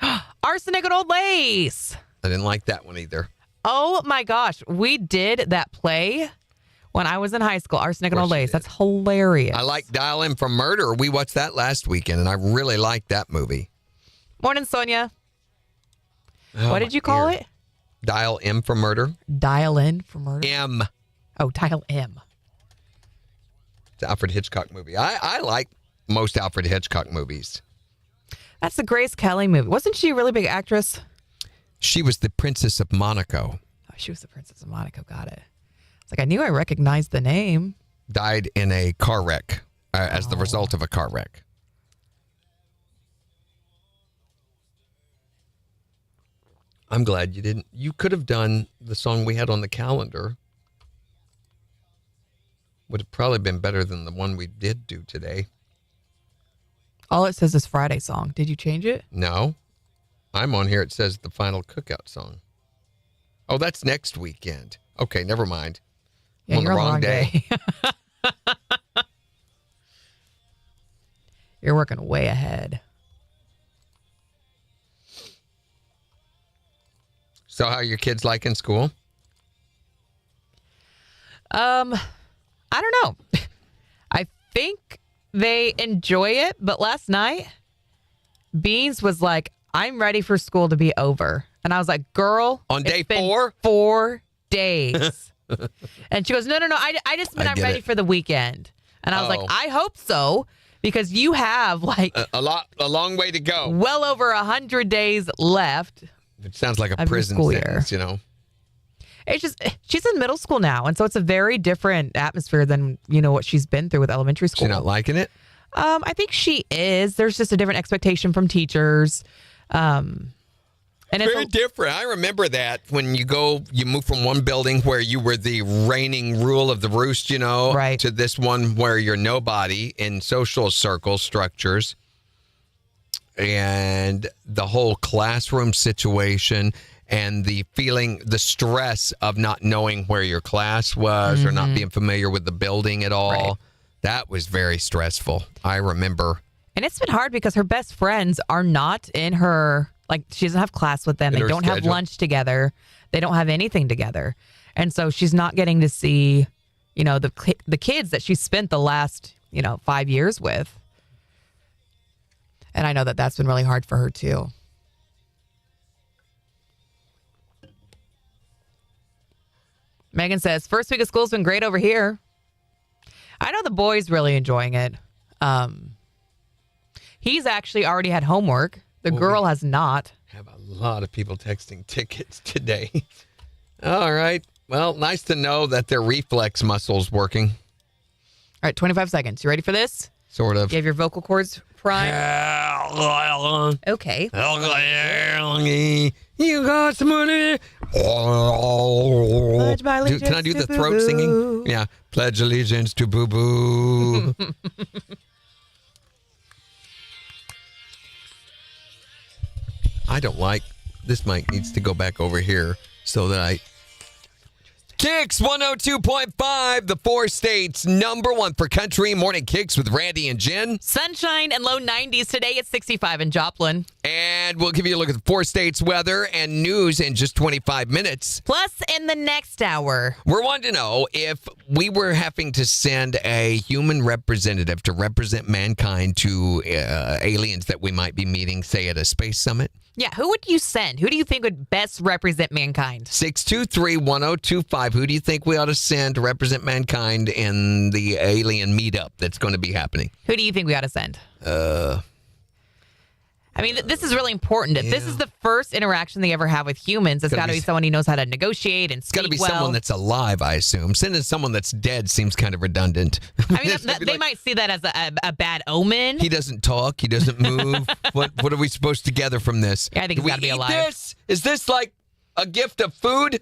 Arsenic and Old Lace. I didn't like that one either. Oh my gosh. We did that play when I was in high school. Arsenic and Old Lace. That's hilarious. I like Dial M for Murder. We watched that last weekend, and I really liked that movie. Morning, Sonia. Oh, what did you call it? Dial M for Murder. Dial In for Murder? M. Oh, Dial M. It's an Alfred Hitchcock movie. I like most Alfred Hitchcock movies. That's the Grace Kelly movie. Wasn't she a really big actress? She was the Princess of Monaco. Oh, she was the Princess of Monaco. Got it. It's like I knew I recognized the name. Died in a car wreck as the result of a car wreck. I'm glad you didn't. You could have done the song we had on the calendar. Would have probably been better than the one we did do today. All it says is Friday song. Did you change it? No. I'm on here. It says the final cookout song. Oh, that's next weekend. Okay, never mind. Yeah, I'm you're on the wrong day. You're working way ahead. So how are your kids liking school? I don't know. I think they enjoy it, but last night, Beans was like, I'm ready for school to be over. And I was like, girl. On day it's been 4? 4 days. And she goes, no. I just meant I'm ready for the weekend. And I was like, I hope so. Because you have like a long way to go. Well over 100 days left. It sounds like a prison school sentence, It's just, she's in middle school now. And so it's a very different atmosphere than, what she's been through with elementary school. She's not liking it? I think she is. There's just a different expectation from teachers. And Very different. I remember that when you move from one building where you were the reigning rule of the roost, Right. to this one where you're nobody in social circle structures. And the whole classroom situation and the stress of not knowing where your class was or not being familiar with the building at all. Right. That was very stressful. I remember. And it's been hard because her best friends are not in her, like, she doesn't have class with them. In They her don't have schedule. lunch together. They don't have anything together. And so she's not getting to see, the kids that she spent the last, 5 years with. And I know that that's been really hard for her, too. Megan says, first week of school's been great over here. I know the boy's really enjoying it. He's actually already had homework. The girl has not. Have a lot of people texting tickets today. All right. Well, nice to know that their reflex muscle's working. All right, 25 seconds. You ready for this? Sort of. You have your vocal cords primed? Okay. You got some money. Pledge my allegiance Can I do to the throat Boo singing? Boo. Yeah. Pledge allegiance to Boo Boo. I don't like this mic needs to go back over here so that I KIX 102.5, the 4 states #1 for country morning KIX with Randy and Jen. Sunshine and low 90s today. It's 65 in Joplin. And we'll give you a look at the 4 states weather and news in just 25 minutes. Plus, in the next hour, We're wanting to know if we were having to send a human representative to represent mankind to aliens that we might be meeting, say, at a space summit. yeah, who would you send? Who do you think would best represent mankind? 623-1025. Who do you think we ought to send to represent mankind in the alien meetup that's going to be happening? Who do you think we ought to send? I mean, this is really important. If this is the first interaction they ever have with humans, it's got to be someone who knows how to negotiate and It's got to speak be well. someone that's alive, I assume. Sending someone that's dead seems kind of redundant. I mean, they might see that as a bad omen. He doesn't talk. He doesn't move. What are we supposed to gather from this? Yeah, I think Do it's gotta we be eat alive. This? Is this like a gift of food?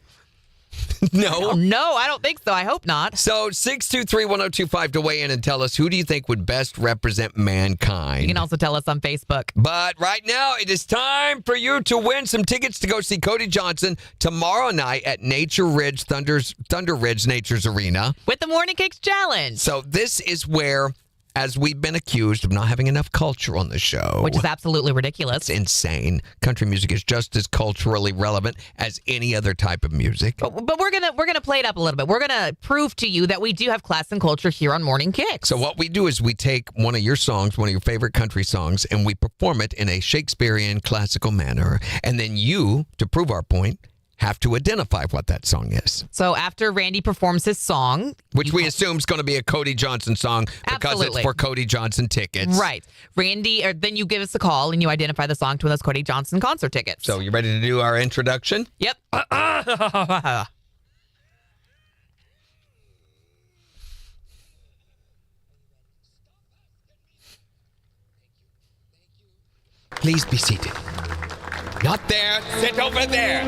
No. Oh, no, I don't think so. I hope not. So 623-1025 to weigh in and tell us who do you think would best represent mankind? You can also tell us on Facebook. But right now, it is time for you to win some tickets to go see Cody Johnson tomorrow night at Nature Ridge Thunder Ridge Nature's Arena. With the Morning Kicks Challenge. So this is where, as we've been accused of not having enough culture on the show, Which is absolutely ridiculous. it's insane. Country music is just as culturally relevant as any other type of music. But we're gonna play it up a little bit. We're gonna prove to you that we do have class and culture here on Morning Kicks. So what we do is we take one of your songs, one of your favorite country songs, and we perform it in a Shakespearean classical manner. And then you, to prove our point, have to identify what that song is. So after Randy performs his song, Which we assume is going to be a Cody Johnson song because Absolutely. it's for Cody Johnson tickets. right, Randy, or then you give us a call and you identify the song to those Cody Johnson concert tickets. So you ready to do our introduction? Yep. Please be seated. Not there. Sit over there.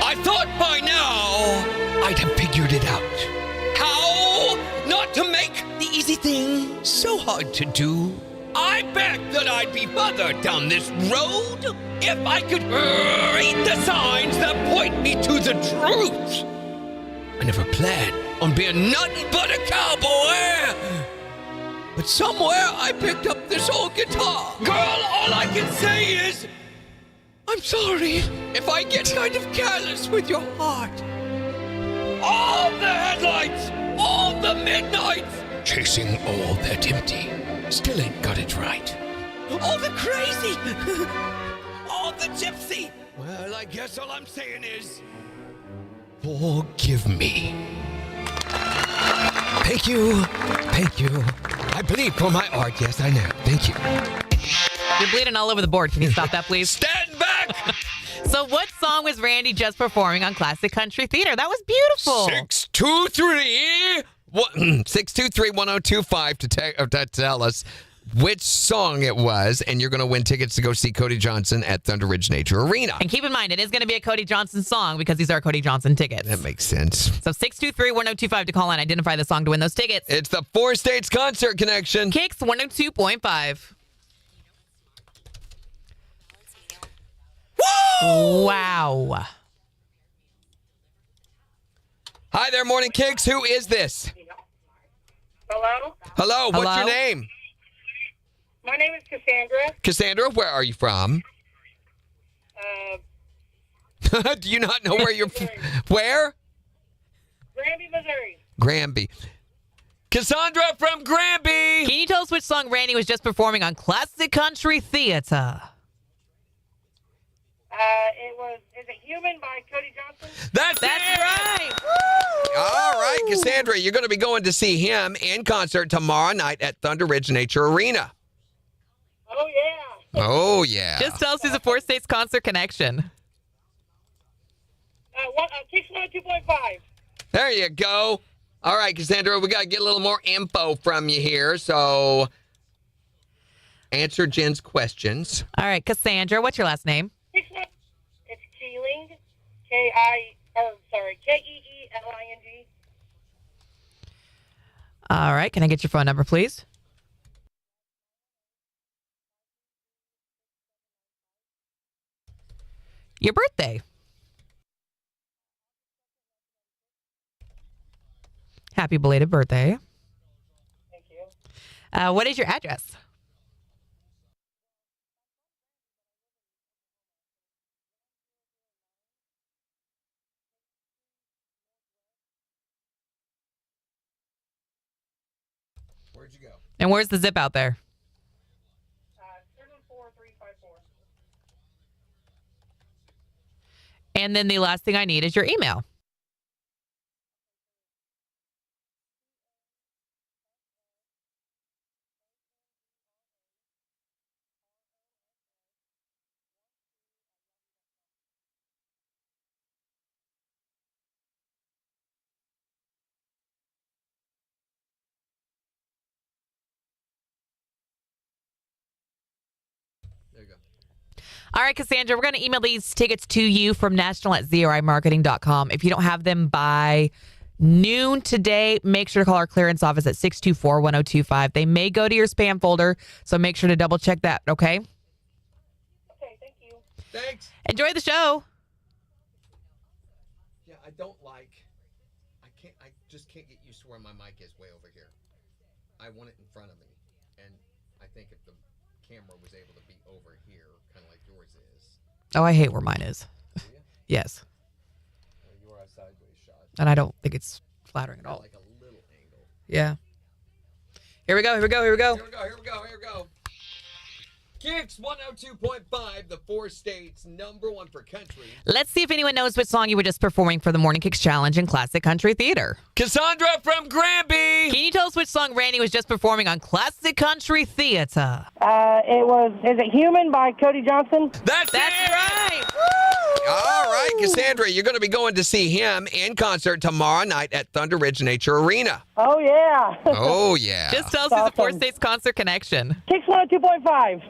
I thought by now I'd have figured it out. How not to make the easy thing so hard to do. I bet that I'd be further down this road if I could read the signs that point me to the truth. I never planned on being nothing but a cowboy. But somewhere I picked up this old guitar. Girl, all I can say is, I'm sorry if I get kind of careless with your heart. All the headlights, all the midnights, chasing all that empty, still ain't got it right. All the crazy, all the gypsy. Well, I guess all I'm saying is, forgive me. Thank you. Thank you. I bleed for my art. Yes, I know. Thank you. You're bleeding all over the board. Can you stop that, please? Stand back! So what song was Randy just performing on Classic Country Theater? That was beautiful. 623-1025 to tell us. which song it was, and you're going to win tickets to go see Cody Johnson at Thunder Ridge Nature Arena. And keep in mind, it is going to be a Cody Johnson song because these are Cody Johnson tickets. That makes sense. So 623-1025 to call in, identify the song to win those tickets. It's the Four States Concert Connection. KIX 102.5. Woo! Wow. Hi there, Morning Kicks. Who is this? Hello? Hello, what's Hello? your name? My name is Cassandra. Cassandra, where are you from? Do you not know where you're from? Where? Granby, Missouri. Granby. Cassandra from Granby. Can you tell us which song Randy was just performing on Classic Country Theater? Is it Human by Cody Johnson? That's That's it. right. All right, Cassandra, you're going to be going to see him in concert tomorrow night at Thunder Ridge Nature Arena. Oh, yeah. Oh, yeah. Just tell us who's a Four States Concert Connection. KIX 102.5. There you go. All right, Cassandra, we got to get a little more info from you here. So answer Jen's questions. All right, Cassandra, what's your last name? It's Keeling. Keeeling. All right, can I get your phone number, please? Your birthday. Happy belated birthday. Thank you. What is your address? Where'd you go? And where's the zip out there? 74354. And then the last thing I need is your email. There you go. All right, Cassandra, we're going to email these tickets to you from national@zrimarketing.com. If you don't have them by noon today, make sure to call our clearance office at 624-1025. They may go to your spam folder, so make sure to double check that, okay? Okay, thank you. Thanks. Enjoy the show. Yeah, I just can't get used to where my mic is way over here. I want it in front of me. And I think if the camera was able to be over here, kind of like yours is. Oh, I hate where mine is. Do you? Yes. Well, you are a sideways shot. And I don't think it's flattering at all. Like a little angle. Yeah. Here we go. Here we go. Here we go. Here we go. Here we go. Here we go. KIX 102.5, the Four States #1 for country. Let's see if anyone knows which song you were just performing for the Morning Kicks Challenge in Classic Country Theater. Cassandra from Granby. Can you tell us which song Randy was just performing on Classic Country Theater? Is it Human by Cody Johnson? That's That's it. right. All right, Cassandra, you're going to be going to see him in concert tomorrow night at Thunder Ridge Nature Arena. Oh, yeah. Oh, yeah. Just tell us who's a Four Awesome. States Concert Connection. KIX 102.5.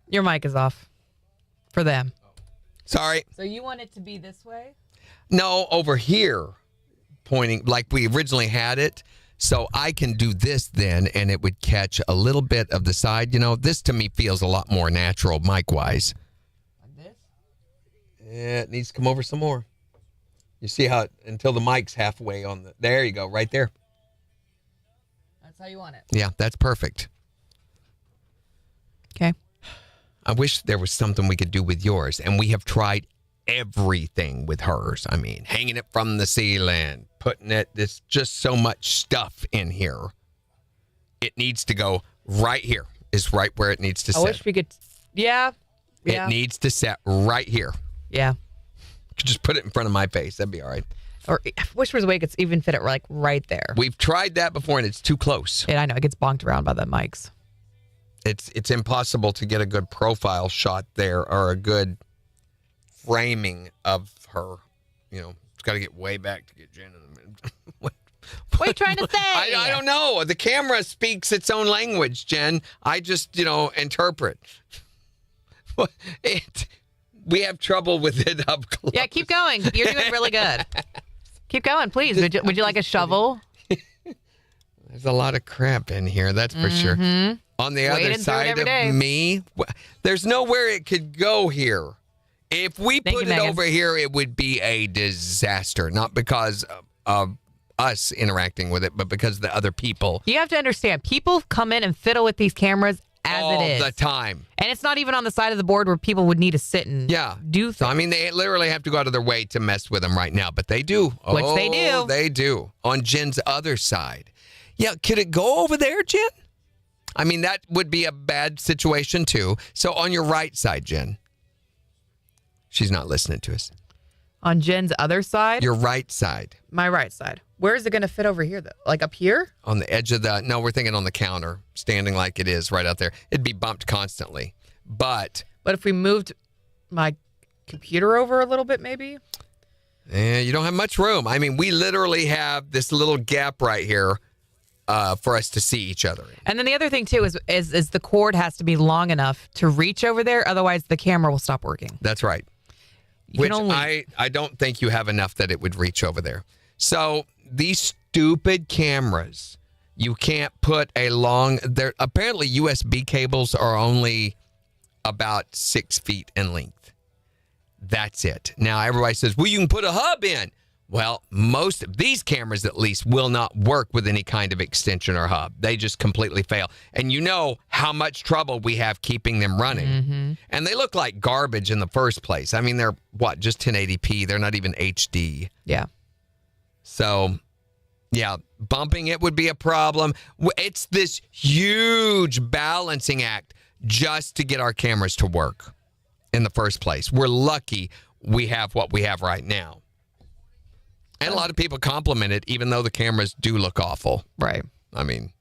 Your mic is off for them. Sorry. So you want it to be this way? No, over here, pointing like we originally had it. So I can do this then, and it would catch a little bit of the side. You know, this to me feels a lot more natural mic-wise. Like this? Yeah, it needs to come over some more. You see how until the mic's halfway on the... There you go, right there. That's how you want it. Yeah, that's perfect. Okay. I wish there was something we could do with yours, and we have tried everything with hers. I mean, hanging it from the ceiling, putting it, there's just so much stuff in here. It needs to go right here, is right where it needs to I sit. wish we could. Yeah. It needs to sit right here. Yeah. Could just put it in front of my face. That'd be all right. Or I wish there was a way it could even fit it like right there. We've tried that before, and it's too close. Yeah, I know. It gets bonked around by the mics. It's impossible to get a good profile shot there or a good framing of her, you know, It's got to get way back to get Jen in the middle. What are you trying to say? I don't know. The camera speaks its own language, Jen. I just, interpret. We have trouble with it up close. Yeah, keep going. You're doing really good. Keep going, please. Would you like a shovel? There's a lot of crap in here, that's for sure. On the other side of me, there's nowhere it could go here. If we put it over here, it would be a disaster. Not because of us interacting with it, but because of the other people. You have to understand, people come in and fiddle with these cameras as all it is. All the time. And it's not even on the side of the board where people would need to sit and do things. So, I mean, they literally have to go out of their way to mess with them right now, but they do. Which they do. They do. On Jen's other side. Yeah, could it go over there, Jen? I mean, that would be a bad situation, too. So on your right side, Jen. She's not listening to us. On Jen's other side? Your right side. My right side. Where is it going to fit over here, though? Like up here? On the edge of the... No, we're thinking on the counter, standing like it is right out there. It'd be bumped constantly. But if we moved my computer over a little bit, maybe? You don't have much room. I mean, we literally have this little gap right here for us to see each other. And then the other thing, too, is the cord has to be long enough to reach over there. Otherwise, the camera will stop working. That's right. I don't think you have enough that it would reach over there. So these stupid cameras, you can't put a long... Apparently, USB cables are only about 6 feet in length. That's it. Now, everybody says, well, you can put a hub in. Well, most of these cameras, at least, will not work with any kind of extension or hub. They just completely fail. And you know how much trouble we have keeping them running. Mm-hmm. And they look like garbage in the first place. I mean, they're, just 1080p. They're not even HD. Yeah. So, yeah, bumping it would be a problem. It's this huge balancing act just to get our cameras to work in the first place. We're lucky we have what we have right now. And a lot of people compliment it, even though the cameras do look awful. Right. I mean,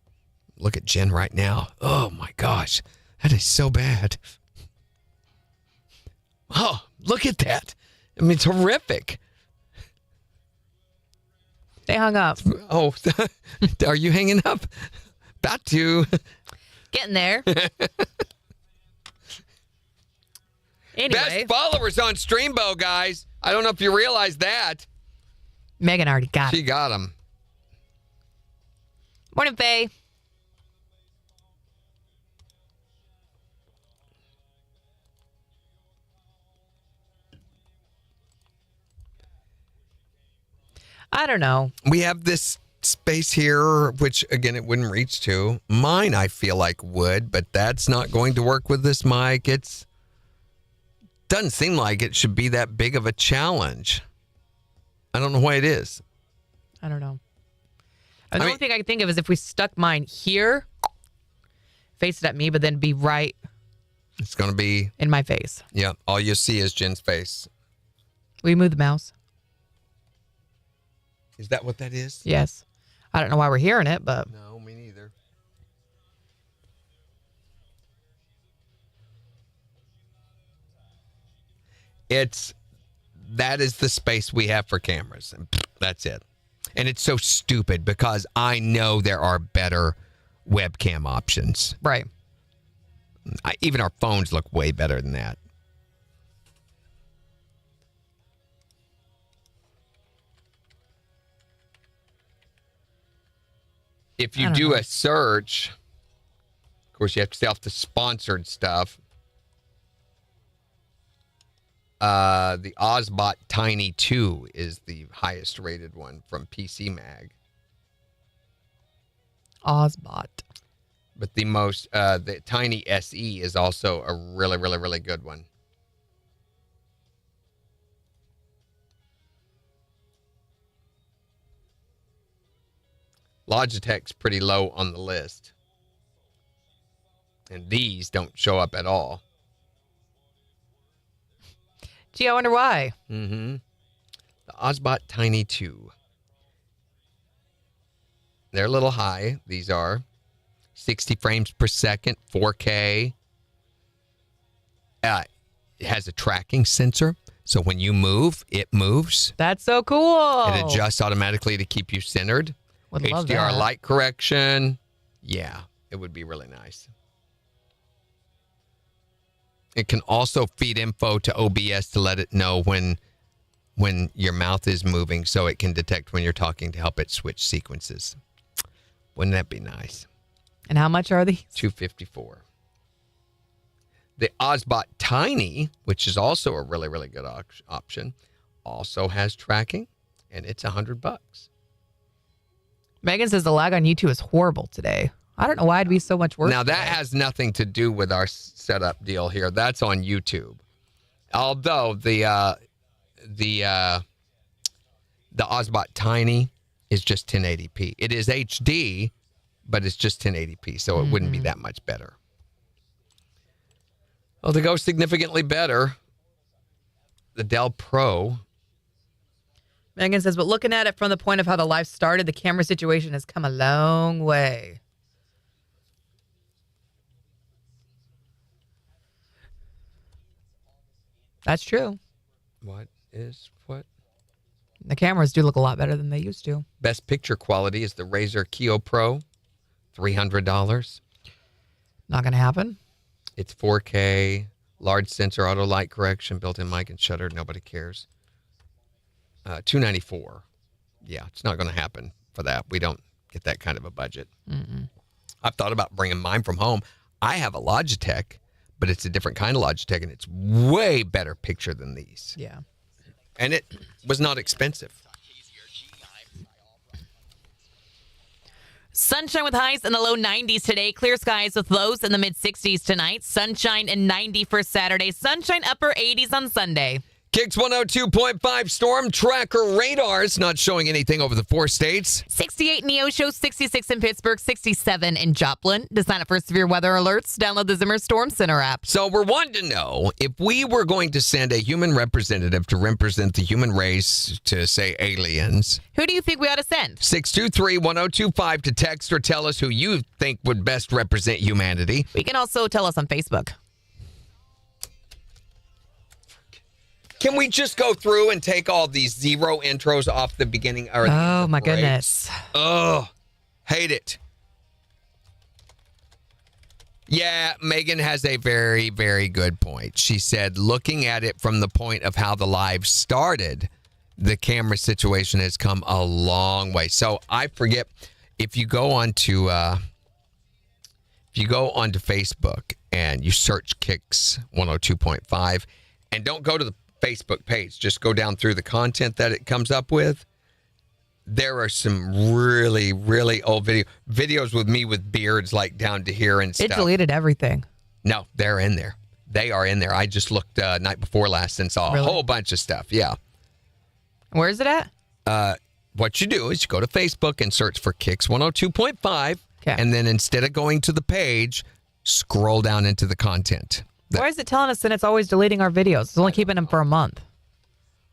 look at Jen right now. Oh, my gosh. That is so bad. Oh, look at that. I mean, it's horrific. They hung up. Oh, are you hanging up? About to. Getting there. Best Anyway. followers on Streambo, guys. I don't know if you realize that. Megan already got it. She got them. Morning, Faye. I don't know. We have this space here, which, again, it wouldn't reach to. Mine, I feel like, would, but that's not going to work with this mic. Doesn't seem like it should be that big of a challenge. I don't know why it is. I don't know. The only thing I can think of is if we stuck mine here, face it at me, but then be right. It's going to be in my face. Yeah. All you see is Jen's face. Will you move the mouse? Is that what that is? Yes. I don't know why we're hearing it, but. No, me neither. That is the space we have for cameras. And that's it. And it's so stupid because I know there are better webcam options. Right. Even our phones look way better than that. If you do a search, of course, you have to stay off the sponsored stuff. The Ozbot Tiny 2 is the highest rated one from PC Mag. Ozbot. But the Tiny SE is also a really, really, really good one. Logitech's pretty low on the list. And these don't show up at all. Gee, I wonder why. Mm-hmm. The Ozbot Tiny 2. They're a little high. These are 60 frames per second, 4K. It has a tracking sensor. So when you move, it moves. That's so cool. It adjusts automatically to keep you centered. Would love HDR that. light correction. Yeah, it would be really nice. It can also feed info to OBS to let it know when your mouth is moving, so it can detect when you're talking to help it switch sequences. Wouldn't that be nice? And how much are these? $254. The Ozbot Tiny, which is also a really, really good option, also has tracking, and it's $100. Megan says the lag on YouTube is horrible today. I don't know why it'd be so much worse. Now, that today. has nothing to do with our setup deal here. That's on YouTube. Although the Ozbot Tiny is just 1080p. It is HD, but it's just 1080p, so it wouldn't be that much better. Well, to go significantly better, the Dell Pro. Megan says, but looking at it from the point of how the live started, the camera situation has come a long way. That's true. What? The cameras do look a lot better than they used to. Best picture quality is the Razer Kio Pro, $300. Not going to happen. It's 4K, large sensor, auto light correction, built-in mic and shutter. Nobody cares. $294. Yeah, it's not going to happen for that. We don't get that kind of a budget. I've thought about bringing mine from home. I have a Logitech, but it's a different kind of Logitech, and it's way better picture than these. Yeah. And it was not expensive. Sunshine with highs in the low 90s today. Clear skies with lows in the mid 60s tonight. Sunshine and 90 for Saturday. Sunshine upper 80s on Sunday. KIX 102.5 storm tracker radars not showing anything over the 4 states. 68 Neosho, 66 in Pittsburgh, 67 in Joplin. To sign up for severe weather alerts, download the Zimmer Storm Center app. So we're wanting to know if we were going to send a human representative to represent the human race to, say, aliens. Who do you think we ought to send? 623-1025 to text or tell us who you think would best represent humanity. We can also tell us on Facebook. Can we just go through and take all these zero intros off the beginning? Or the Oh, my breaks? goodness. Oh, hate it. Yeah, Megan has a very, very good point. She said, looking at it from the point of how the live started, the camera situation has come a long way. So I forget, if you go onto Facebook and you search KIX 102.5, and don't go to the Facebook page, just go down through the content that it comes up with. There are some really, really old videos with me with beards like down to here and stuff. It deleted everything. No, they're in there. They are in there. I just looked night before last and saw a whole bunch of stuff. Yeah. Where is it at? What you do is you go to Facebook and search for KIX 102.5. Okay. And then instead of going to the page, scroll down into the content. Why is it telling us that it's always deleting our videos? It's only keeping them for a month.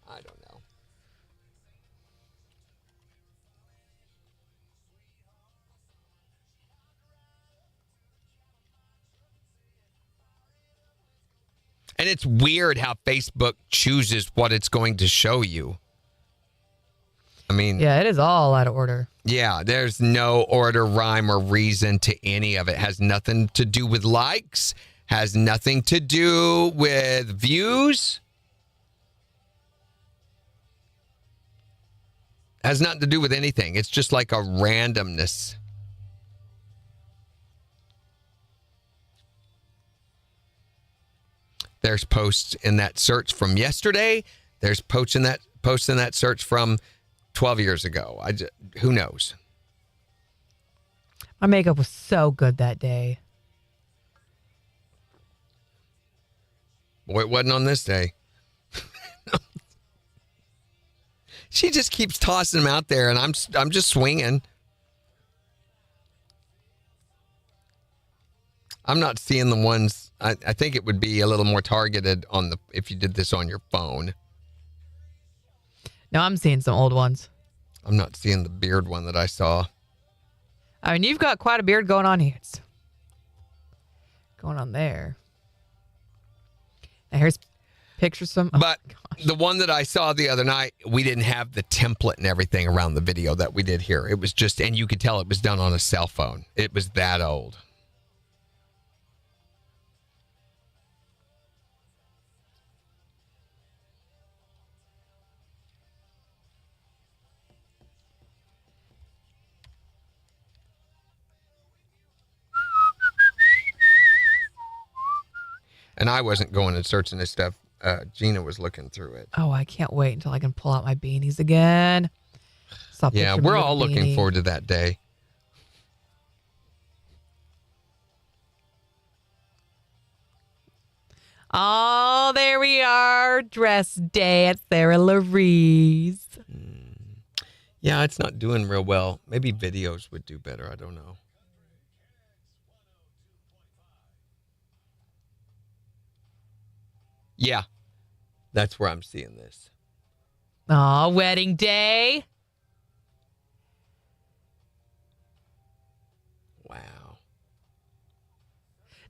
I don't know. And it's weird how Facebook chooses what it's going to show you. I mean, Yeah, it is all out of order. yeah, there's no order, rhyme, or reason to any of it. It has nothing to do with likes, has nothing to do with views, has nothing to do with anything. It's just like a randomness. There's posts in that search from yesterday. There's posts in that search from 12 years ago. Who knows? My makeup was so good that day. Boy, it wasn't on this day. She just keeps tossing them out there, and I'm just swinging. I'm not seeing the ones. I think it would be a little more targeted on if you did this on your phone. No, I'm seeing some old ones. I'm not seeing the beard one that I saw. I mean, you've got quite a beard going on here. It's going on there. Now here's Pictures from. But the one that I saw the other night, we didn't have the template and everything around the video that we did here. It was just, and you could tell it was done on a cell phone. It was that old. And I wasn't going and searching this stuff. Gina was looking through it. Oh, I can't wait until I can pull out my beanies again. Stop Yeah, picturing me we're with a all looking beanie. forward to that day. Oh, there we are. Dress day at Sarah Larie's. Yeah, it's not doing real well. Maybe videos would do better. I don't know. Yeah, that's where I'm seeing this. Oh, wedding day. Wow.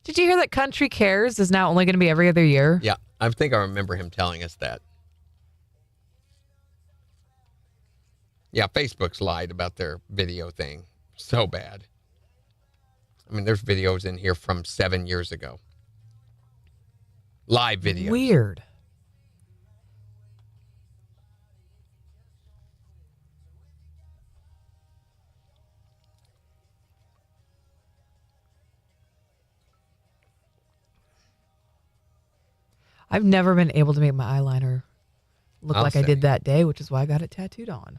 Did you hear that Country Cares is now only going to be every other year? Yeah, I think I remember him telling us that. Yeah, Facebook's lied about their video thing so bad. I mean, there's videos in here from 7 years ago. Live videos. Weird. I've never been able to make my eyeliner look I'll like I say. did that day, which is why I got it tattooed on.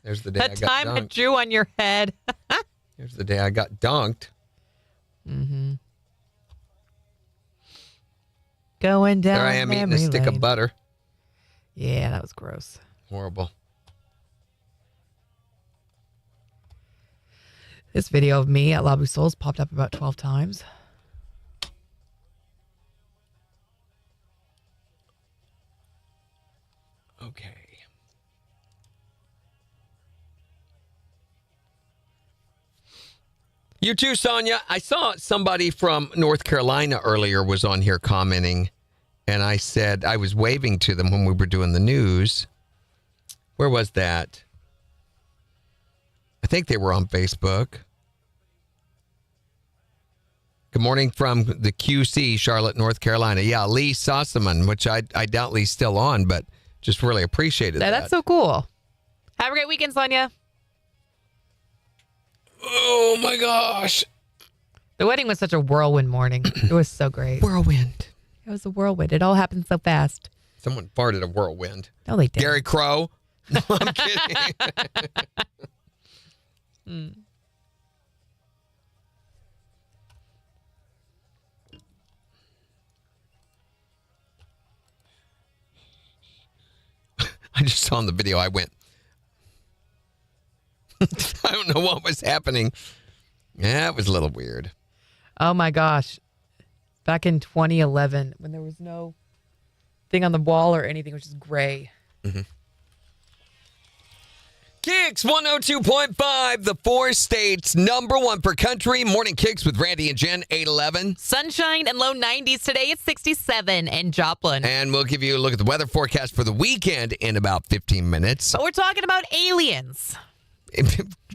There's the day I That got time I dunked. drew on your head. Here's the day I got dunked. Going down There I am eating a memory stick lane. of butter. Yeah, that was gross. Horrible. This video of me at Labu Souls popped up about 12 times. Okay. You too, Sonia. I saw somebody from North Carolina earlier was on here commenting, and I said I was waving to them when we were doing the news. Where was that? I think they were on Facebook. Good morning from the QC, Charlotte, North Carolina. Yeah, Lee Sossaman, which I doubt Lee's still on, but just really appreciated that. That's so cool. Have a great weekend, Sonia. Oh my gosh. The wedding was such a whirlwind morning. It was so great. Whirlwind. It was a whirlwind. It all happened so fast. Someone farted a whirlwind. No, they didn't. Gary Crow. No, I'm kidding. I just saw in the video, I went, I don't know what was happening. Yeah, it was a little weird. Oh my gosh. Back in 2011, when there was no thing on the wall or anything, it was just gray. KIX 102.5, the 4 states #1 for country. Morning KIX with Randy and Jen, 811. Sunshine and low 90s today. It's 67 in Joplin. And we'll give you a look at the weather forecast for the weekend in about 15 minutes. But we're talking about aliens.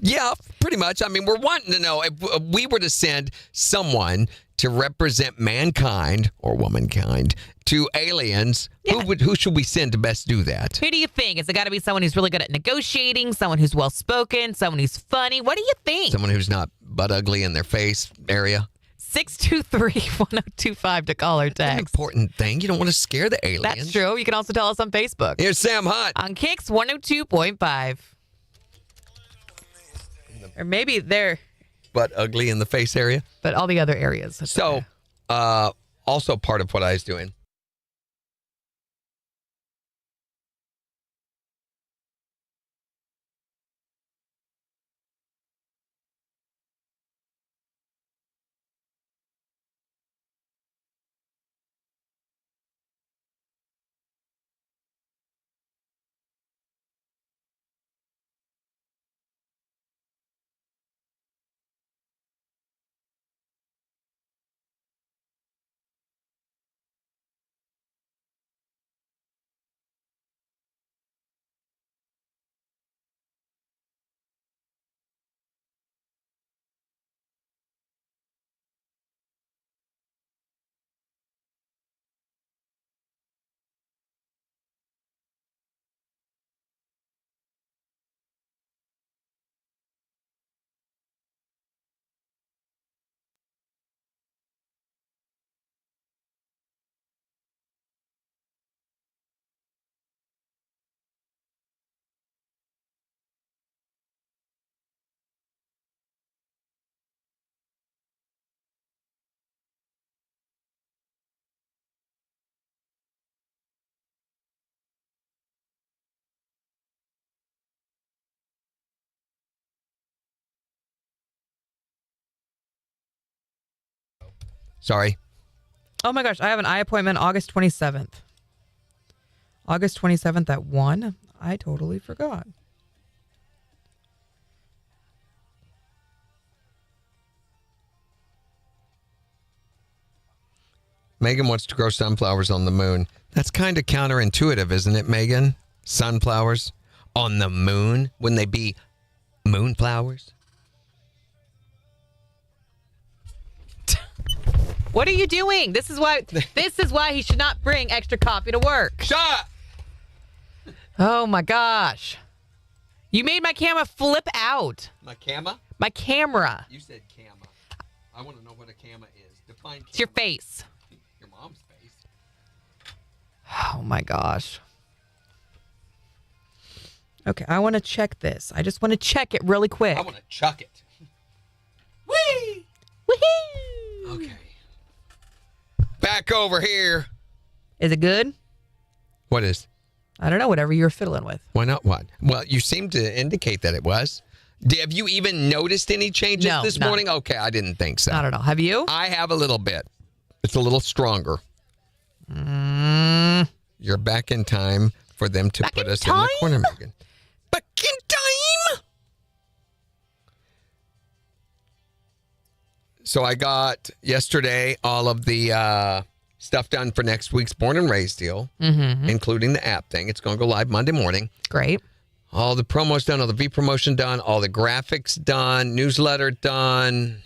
Yeah, pretty much. I mean, we're wanting to know if we were to send someone to represent mankind or womankind to aliens, who should we send to best do that? Who do you think? Is it got to be someone who's really good at negotiating, someone who's well-spoken, someone who's funny? What do you think? Someone who's not butt ugly in their face area. 623-1025 to call or That's an text. important thing. You don't want to scare the aliens. That's true. You can also tell us on Facebook. Here's Sam Hunt. On KIX 102.5. Or maybe there, Butt ugly in the face area. but all the other areas. That's So, okay. also part of what I was doing Sorry. Oh my gosh, I have an eye appointment August 27th. August 27th at 1. I totally forgot. Megan wants to grow sunflowers on the moon. That's kind of counterintuitive, isn't it, Megan? Sunflowers on the moon? Wouldn't they be moonflowers? What are you doing? This is why he should not bring extra coffee to work. Shut up! Oh my gosh. You made my camera flip out. My camera? My camera. You said camera. I want to know what a camera is. Define camera. It's your face. Your mom's face. Oh my gosh. Okay, I want to check this. I just want to check it really quick. I want to chuck it. Whee! Woohoo! Okay. Back over here. Is it good? What is? I don't know, whatever you're fiddling with. Why not what? Well, you seem to indicate that it was. Have you even noticed any changes No, this none. morning? Okay, I didn't think so. Not at all. Have you? I have a little bit. It's a little stronger. You're back in time for them to put us in the corner, Megan. Back in time? So I got yesterday all of the stuff done for next week's Born and Raised deal, including the app thing. It's going to go live Monday morning. Great. All the promos done, all the V promotion done, all the graphics done, newsletter done.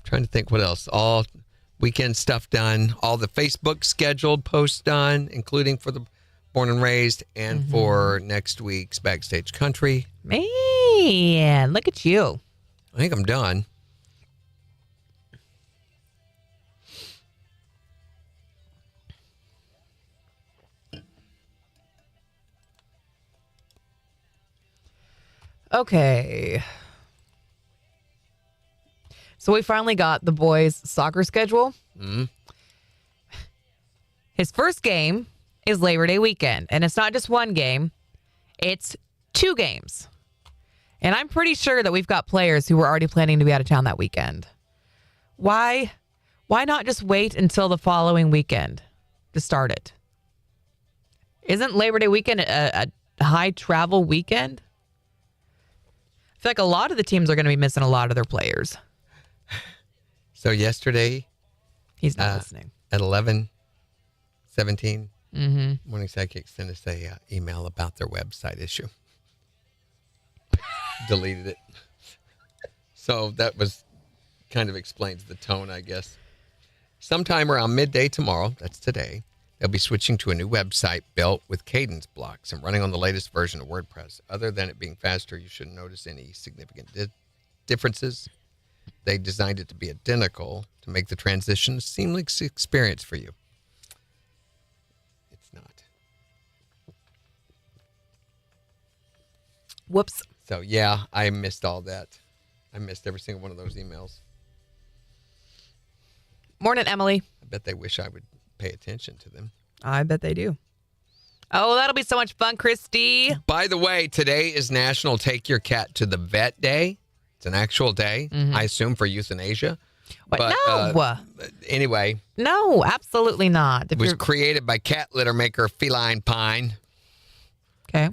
Trying to think what else. All weekend stuff done, all the Facebook scheduled posts done, including for the Born and Raised and for next week's Backstage Country. Man, look at you. I think I'm done. Okay. So we finally got the boys' soccer schedule. His first game is Labor Day weekend. And it's not just one game, it's 2 games. And I'm pretty sure that we've got players who were already planning to be out of town that weekend. Why not just wait until the following weekend to start it? Isn't Labor Day weekend a high travel weekend? I feel like a lot of the teams are going to be missing a lot of their players. So yesterday He's not listening. at 11:17, Morningside KIX sent us a email about their website issue. Deleted it. So that was kind of explains the tone, I guess. Sometime around midday tomorrow, that's today, they'll be switching to a new website built with cadence blocks and running on the latest version of WordPress. Other than it being faster, you shouldn't notice any significant differences. They designed it to be identical to make the transition a seamless experience for you. It's not. Whoops. So, yeah, I missed all that. I missed every single one of those emails. Morning, Emily. I bet they wish I would pay attention to them. I bet they do. Oh, that'll be so much fun, Christy. By the way, today is National Take Your Cat to the Vet Day. It's an actual day, I assume, for euthanasia. What? But, No. Anyway, No, absolutely not. it was created by cat litter maker Feline Pine Okay.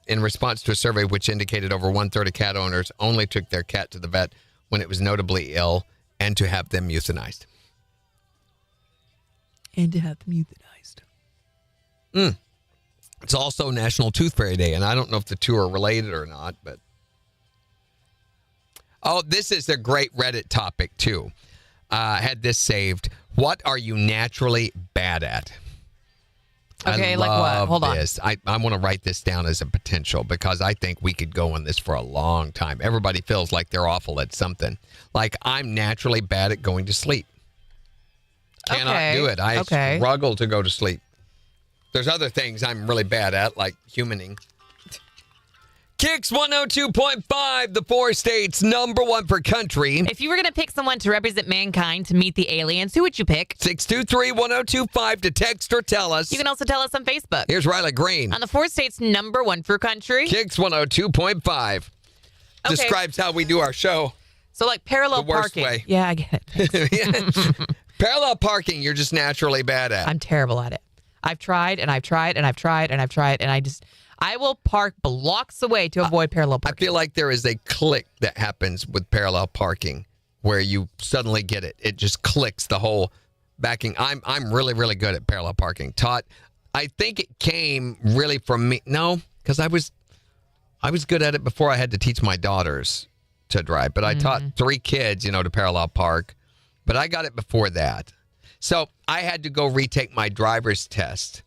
in response to a survey which indicated over 1/3 of cat owners only took their cat to the vet when it was notably ill and to have them euthanized. And to have them euthanized. It's also National Tooth Fairy Day, and I don't know if the two are related or not, but... Oh, this is a great Reddit topic, too. I had this saved. What are you naturally bad at? Okay, I like what? love Hold on. this. I want to write this down as a potential because I think we could go on this for a long time. Everybody feels like they're awful at something. Like, I'm naturally bad at going to sleep. Cannot do it. I struggle to go to sleep. There's other things I'm really bad at, like humaning. KIX 102.5, the 4 states, #1 for country. If you were going to pick someone to represent mankind to meet the aliens, who would you pick? 623-1025 to text or tell us. You can also tell us on Facebook. Here's Riley Green. On the 4 states, #1 for country. KIX 102.5 describes how we do our show. So like parallel The worst parking. way. Yeah, I get it. Parallel parking, you're just naturally bad at. I'm terrible at it. I've tried and I've tried and I've tried and I've tried and I will park blocks away to avoid parallel I parking. feel like there is a click that happens with parallel parking where you suddenly get it. It just clicks the whole backing. I'm really, really good at parallel parking. I think it came really from me. No, because I was good at it before I had to teach my daughters to drive. But I taught 3 kids, to parallel park. But I got it before that. So I had to go retake my driver's test.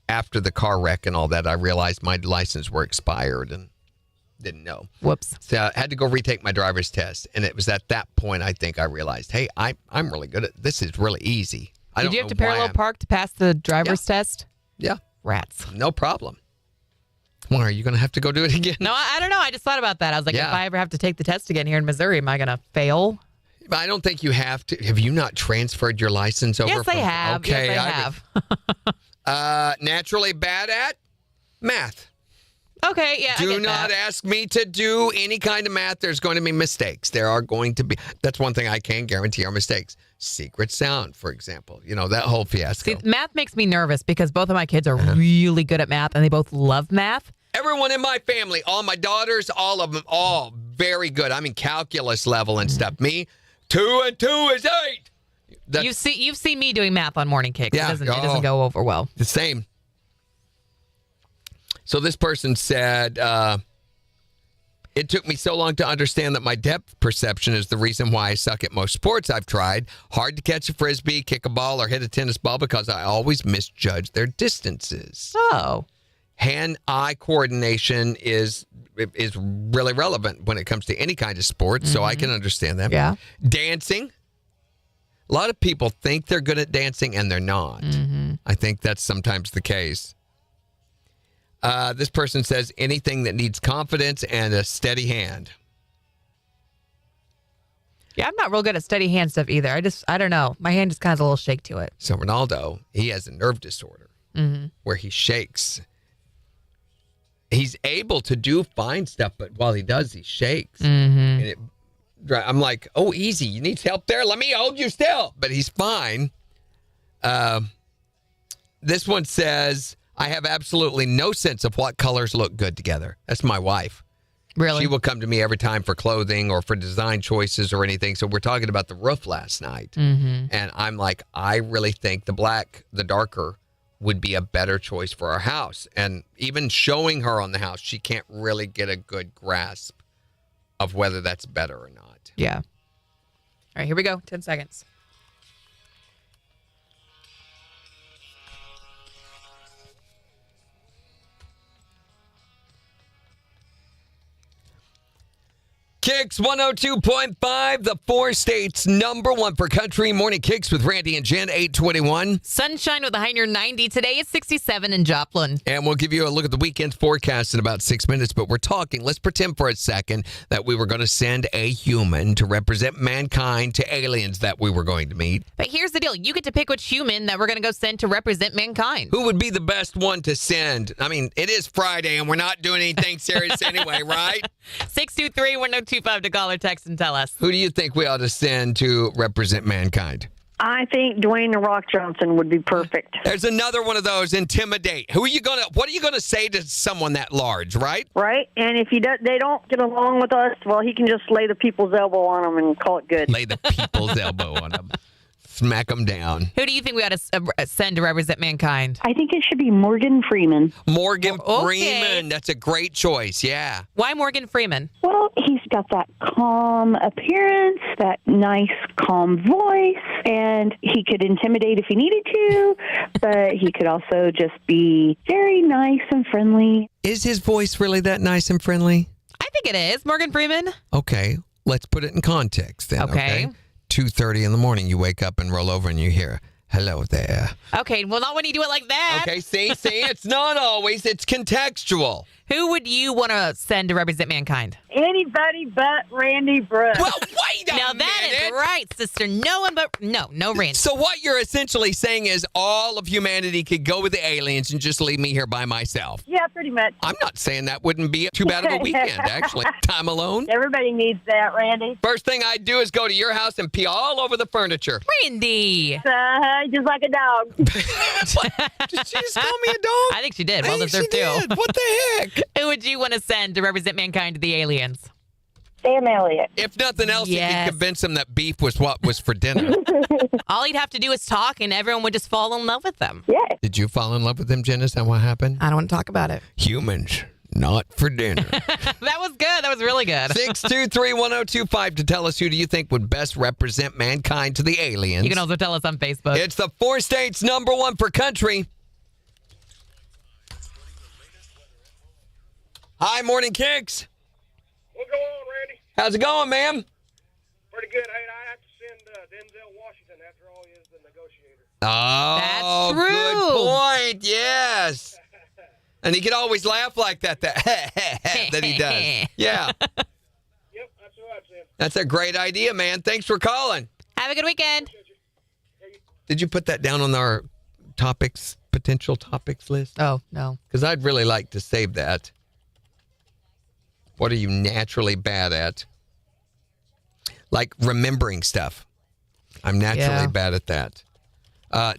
After the car wreck and all that, I realized my license were expired and didn't know. Whoops. So I had to go retake my driver's test. And it was at that point, I think I realized, hey, I'm really good at this. Is really easy. Did you have to parallel park to pass the driver's test? Yeah. Rats. No problem. Why, are you going to have to go do it again? No, I don't know. I just thought about that. I was like, Yeah. if I ever have to take the test again here in Missouri, am I going to fail? I don't think you have to. Have you not transferred your license over? Yes, I have. Okay, yes, I have. Naturally bad at math. Okay, yeah, I Do get not that. ask me to do any kind of math. There's going to be mistakes. There are going to be. That's one thing I can guarantee are mistakes. Secret sound, for example. That whole fiasco. See, math makes me nervous because both of my kids are really good at math and they both love math. Everyone in my family, all my daughters, all of them, all very good. I mean, calculus level and stuff. Me, 2 and 2 is 8. You've seen me doing math on Morning Kicks. Yeah. It doesn't go over well. The same. So this person said, it took me so long to understand that my depth perception is the reason why I suck at most sports I've tried. Hard to catch a Frisbee, kick a ball, or hit a tennis ball because I always misjudge their distances. Oh. Hand-eye coordination is really relevant when it comes to any kind of sport, so I can understand that. Yeah. Dancing. A lot of people think they're good at dancing, and they're not. I think that's sometimes the case. This person says anything that needs confidence and a steady hand. Yeah, I'm not real good at steady hand stuff either. I don't know. My hand just kind of has a little shake to it. So Ronaldo, he has a nerve disorder where he shakes. He's able to do fine stuff, but while he does, he shakes. And I'm like, oh, easy. You need help there? Let me hold you still. But he's fine. This one says, I have absolutely no sense of what colors look good together. That's my wife. Really? She will come to me every time for clothing or for design choices or anything. So we're talking about the roof last night. And I'm like, I really think the darker, would be a better choice for our house. And even showing her on the house, she can't really get a good grasp of whether that's better or not. Yeah. All right, here we go. 10 seconds. KIX 102.5, the 4 states #1 for country. Morning KIX with Randy and Jen, 821. Sunshine with a high near 90. Today it's 67 in Joplin. And we'll give you a look at the weekend's forecast in about 6 minutes. But we're talking, let's pretend for a second that we were going to send a human to represent mankind to aliens that we were going to meet. But here's the deal. You get to pick which human that we're going to go send to represent mankind. Who would be the best one to send? I mean, it is Friday and we're not doing anything serious anyway, right? 623-1025 to call or text and tell us. Who do you think we ought to send to represent mankind? I think Dwayne The Rock Johnson would be perfect. There's another one of those, intimidate. What are you gonna say to someone that large, right? Right? And if they don't get along with us, well, he can just lay the people's elbow on them and call it good. Lay the people's elbow on them. Smack them down. Who do you think we ought to send to represent mankind? I think it should be Morgan Freeman. Morgan Okay. Freeman. That's a great choice, yeah. Why Morgan Freeman? Well, he's got that calm appearance, that nice, calm voice, and he could intimidate if he needed to, but he could also just be very nice and friendly. Is his voice really that nice and friendly? I think it is. Morgan Freeman. Okay, let's put it in context then, Okay. 2:30 in the morning, you wake up and roll over and you hear, hello there. Okay, well, not when you do it like that. Okay, see, it's not always, it's contextual. Who would you want to send to represent mankind? Anybody but Randy Brooks. Well, wait a Now minute. that is right, sister. No one but no Randy. So what you're essentially saying is all of humanity could go with the aliens and just leave me here by myself. Yeah, pretty much. I'm not saying that wouldn't be too bad of a weekend, actually. Time alone. Everybody needs that, Randy. First thing I'd do is go to your house and pee all over the furniture. Randy. Just like a dog. Did she just call me a dog? I think she did. Well I think deserved she too. did. What the heck? Who would you want to send to represent mankind to the aliens? Sam Elliott. If nothing else, you Yes. could convince him that beef was what was for dinner. All he'd have to do is talk, and everyone would just fall in love with them. Yes. Did you fall in love with him, Jen? Is that what happened? I don't want to talk about it. Humans, not for dinner. That was good. That was really good. 623-1025 to tell us who do you think would best represent mankind to the aliens. You can also tell us on Facebook. It's the 4 states #1 for country. Hi, Morning Kicks. What's going on, Randy? How's it going, ma'am? Pretty good. Hey, I have to send Denzel Washington. After all, he is the negotiator. Oh, That's true. Good point. Yes. And he can always laugh like that that he does. Yeah. Yep, that's what I'd send. That's a great idea, man. Thanks for calling. Have a good weekend. Did you put that down on our potential topics list? Oh, no. Because I'd really like to save that. What are you naturally bad at? Like remembering stuff. I'm naturally bad at that.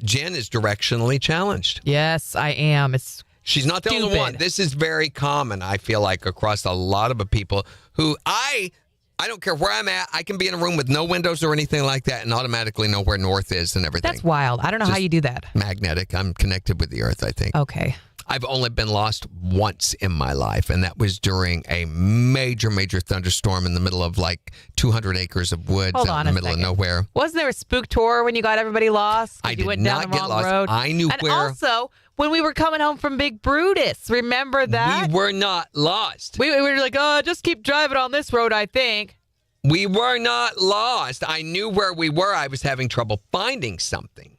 Jen is directionally challenged. Yes, I am. She's not the only Stupid. one. This is very common, I feel like, across a lot of people who I don't care where I'm at. I can be in a room with no windows or anything like that and automatically know where north is and everything. That's wild. I don't know how Just you do that. magnetic. I'm connected with the earth, I think. Okay. I've only been lost once in my life, and that was during a major, major thunderstorm in the middle of like 200 acres of woods Hold out on in the a middle of second. nowhere. Wasn't there a spook tour when you got everybody lost? 'Cause I you did went down not the get wrong lost. road. I knew and where. also, when we were coming home from Big Brutus, remember that? We were not lost. We were like, oh, just keep driving on this road, I think. We were not lost. I knew where we were. I was having trouble finding something.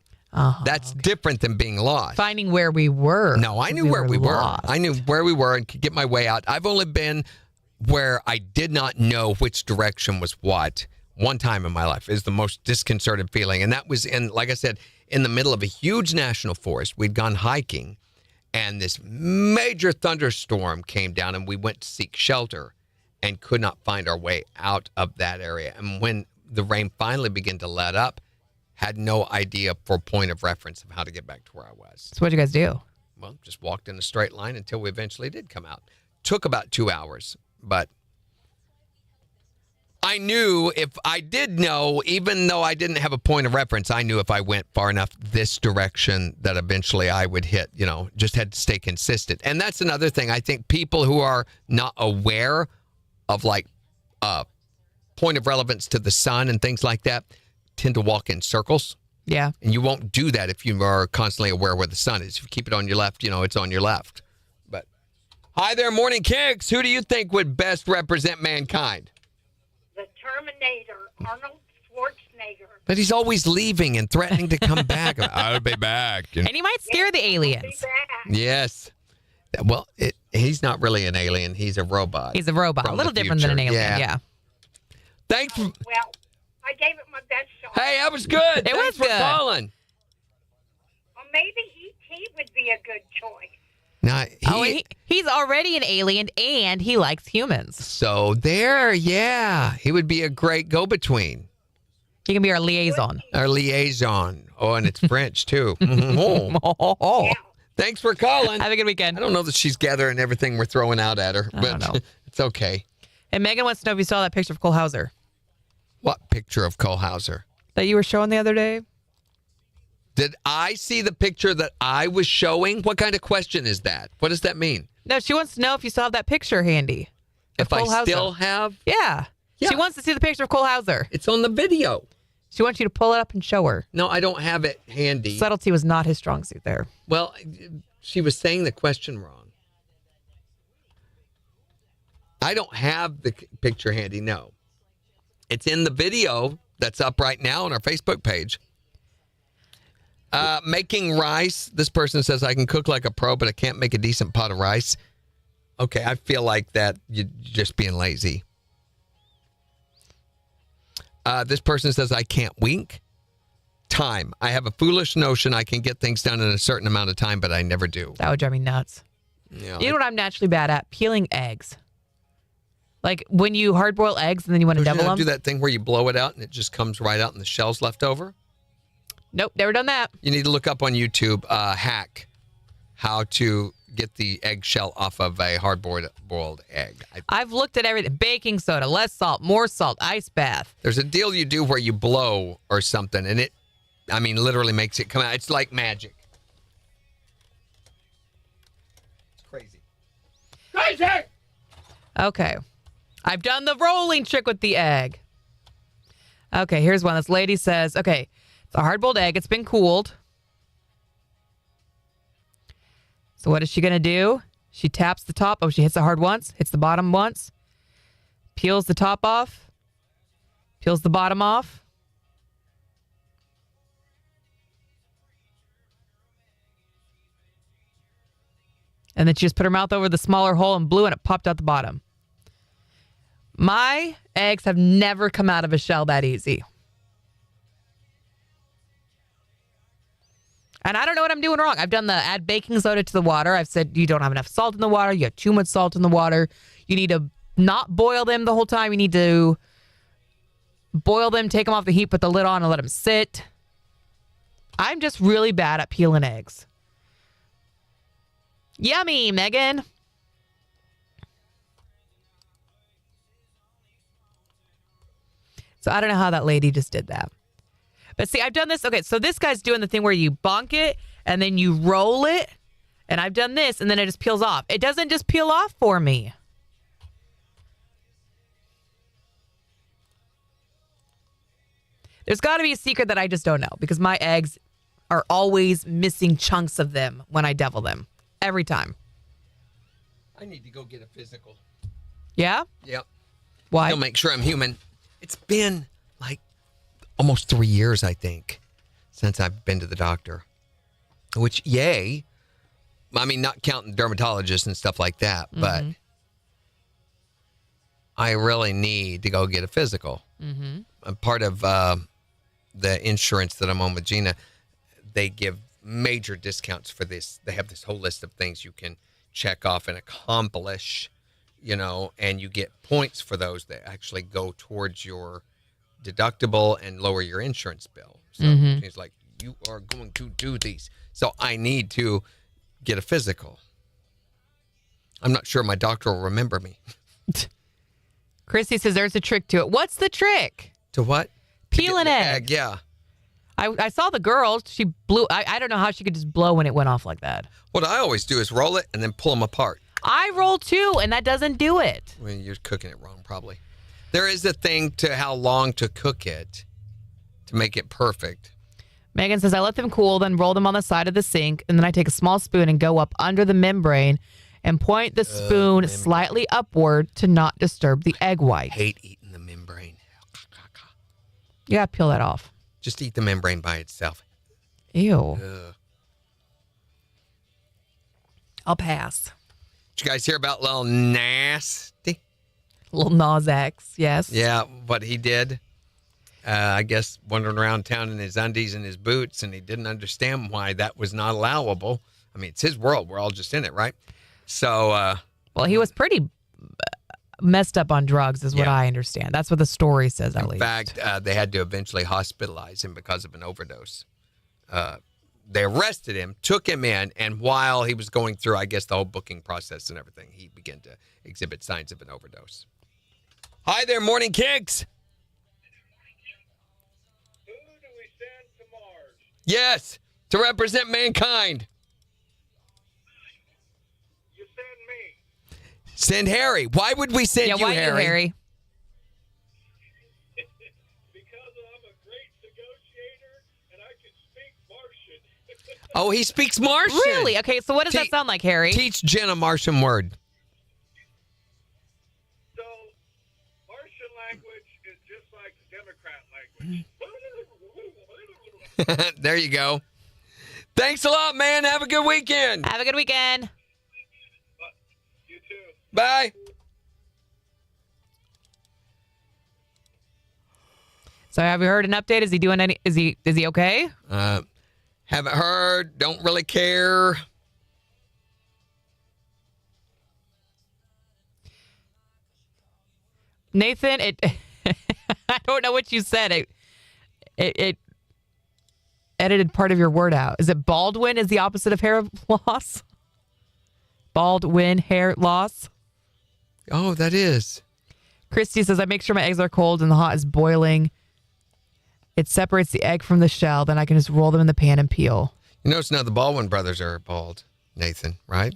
That's different than being lost. Finding where we were. No, I knew where we were. lost. I knew where we were and could get my way out. I've only been where I did not know which direction was what one time in my life. Is the most disconcerting feeling. And that was in, like I said, in the middle of a huge national forest. We'd gone hiking, and this major thunderstorm came down, and we went to seek shelter and could not find our way out of that area. And when the rain finally began to let up, had no idea for point of reference of how to get back to where I was. So what'd you guys do? Well, just walked in a straight line until we eventually did come out. Took about 2 hours, but I knew if I did know, even though I didn't have a point of reference, I knew if I went far enough this direction that eventually I would hit, just had to stay consistent. And that's another thing. I think people who are not aware of like point of relevance to the sun and things like that tend to walk in circles. Yeah. And you won't do that if you are constantly aware where the sun is. If you keep it on your left, it's on your left. But hi there, Morning Kicks. Who do you think would best represent mankind? The Terminator, Arnold Schwarzenegger. But he's always leaving and threatening to come back. I'll be back. And he might scare the Be aliens. back. Yes. Well, he's not really an alien. He's a robot. He's a robot. A from little the different than an future. alien. Yeah. Thanks. Well, I gave it my best shot. Hey, that was good. It Thanks was for good. calling. Well, maybe he would be a good choice. Now, He's already an alien and he likes humans. so there, yeah. He would be a great go-between. He can be our liaison. Our liaison. Oh, and it's French, too. Oh. Yeah. Thanks for calling. Have a good weekend. I don't know that she's gathering everything we're throwing out at her, I but don't know. it's okay. And Megan wants to know if you saw that picture of Cole Hauser What picture of Cole Hauser? that you were showing the other day. Did I see the picture that I was showing? What kind of question is that? What does that mean? No, she wants to know if you still have that picture handy. of If I Cole Hauser. still have, Yeah. Yeah. She wants to see the picture of Cole Hauser. it's on the video. She wants you to pull it up and show her. No, I don't have it handy. Subtlety was not his strong suit there. Well, she was saying the question wrong. I don't have the picture handy, no. It's in the video that's up right now on our Facebook page. Making rice. This person says, I can cook like a pro, but I can't make a decent pot of rice. Okay, I feel like that you're just being lazy. This person says, I can't wink. Time. I have a foolish notion I can get things done in a certain amount of time, but I never do. That would drive me nuts. Yeah, You know what I'm naturally bad at? Peeling eggs. Like when you hard boil eggs and then you want to devil them. Do that thing where you blow it out and it just comes right out and the shell's left over? Nope, never done that. You need to look up on YouTube hack how to get the eggshell off of a hard-boiled egg. I've looked at everything. Baking soda, less salt, more salt, ice bath. There's a deal you do where you blow or something, and it, literally makes it come out. It's like magic. It's crazy. Crazy! Okay. I've done the rolling trick with the egg. Okay, here's one. This lady says, okay, it's a hard-boiled egg. It's been cooled. So what is she going to do? She taps the top. Oh, she hits it hard once, hits the bottom once, peels the top off, peels the bottom off. And then she just put her mouth over the smaller hole and blew, and it popped out the bottom. My eggs have never come out of a shell that easy. And I don't know what I'm doing wrong. I've done the add baking soda to the water. I've said you don't have enough salt in the water. You have too much salt in the water. You need to not boil them the whole time. You need to boil them, take them off the heat, put the lid on, and let them sit. I'm just really bad at peeling eggs. Yummy, Megan. So I don't know how that lady just did that. But see, I've done this. Okay, so this guy's doing the thing where you bonk it and then you roll it. And I've done this and then it just peels off. It doesn't just peel off for me. There's got to be a secret that I just don't know because my eggs are always missing chunks of them when I devil them. Every time. I need to go get a physical. Yeah? Yep. Why? I'll make sure I'm human. It's been like almost 3 years, I think, since I've been to the doctor. Which, yay. Not counting dermatologists and stuff like that, but I really need to go get a physical. Mm-hmm. I'm part of the insurance that I'm on with Gina. They give major discounts for this. They have this whole list of things you can check off and accomplish, and you get points for those that actually go towards your deductible and lower your insurance bill. So she's like, you are going to do these. So I need to get a physical. I'm not sure my doctor will remember me. Chrissy says there's a trick to it. What's the trick? To what? Peel an egg. Yeah. I saw the girl. She blew. I don't know how she could just blow when it went off like that. What I always do is roll it and then pull them apart. I roll too, and that doesn't do it. Well, you're cooking it wrong, probably. There is a thing to how long to cook it to make it perfect. Megan says, I let them cool, then roll them on the side of the sink, and then I take a small spoon and go up under the membrane and point the spoon slightly upward to not disturb the egg white. Hate eating the membrane. Yeah, peel that off. Just eat the membrane by itself. Ew. Ugh. I'll pass. Did you guys hear about Lil Nasty? Little Nas X, yes. Yeah, what he did. I guess wandering around town in his undies and his boots, and he didn't understand why that was not allowable. It's his world. We're all just in it, right? So, well, he was pretty messed up on drugs, is what I understand. That's what the story says, at least. In fact, they had to eventually hospitalize him because of an overdose. They arrested him, took him in, and while he was going through, I guess, the whole booking process and everything, he began to exhibit signs of an overdose. Hi there, Morning KIX. Who do we send to Mars? Yes, to represent mankind. You send me. Send Harry. Why would we send you, why Harry? you, Harry? Because I'm a great negotiator and I can speak Martian. Oh, he speaks Martian. Really? Okay, so what does that sound like, Harry? Teach Jen a Martian word. So, Martian language is just like the Democrat language. There you go. Thanks a lot, man. Have a good weekend. Have a good weekend. You too. Bye. So have you heard an update? Is he doing any? Is he okay? Haven't heard. Don't really care. Nathan, I don't know what you said. It edited part of your word out. Is it Baldwin is the opposite of hair loss? Baldwin, hair loss? Oh, that is. Christy says, I make sure my eggs are cold and the hot is boiling. It separates the egg from the shell. Then I can just roll them in the pan and peel. You notice now the Baldwin brothers are bald, Nathan, right?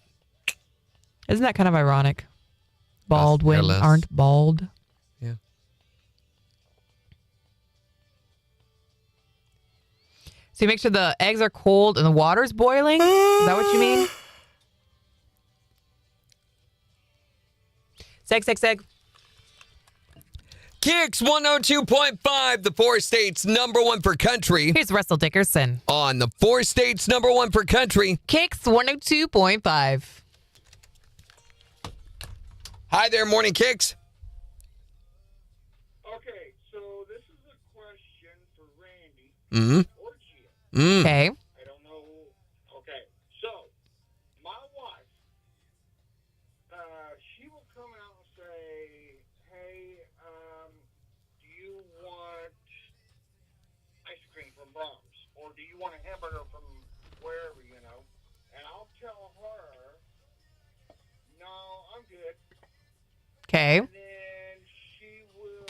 Isn't that kind of ironic? Baldwin Hairless. aren't bald. Yeah. So you make sure the eggs are cold and the water's boiling? Is that what you mean? Egg. KIX 102.5, the 4 states number 1 for country. Here's Russell Dickerson. On the 4 states number 1 for country. KIX 102.5. Hi there, Morning KIX. Okay, so this is a question for Randy Mm-hmm. or Gia. Okay. I don't know. Okay, so my wife, she will come out and say, "Hey, do you want ice cream from Brahms, or do you want a hamburger from wherever, you know?" And I'll tell her, "No, I'm good." Okay. And then she will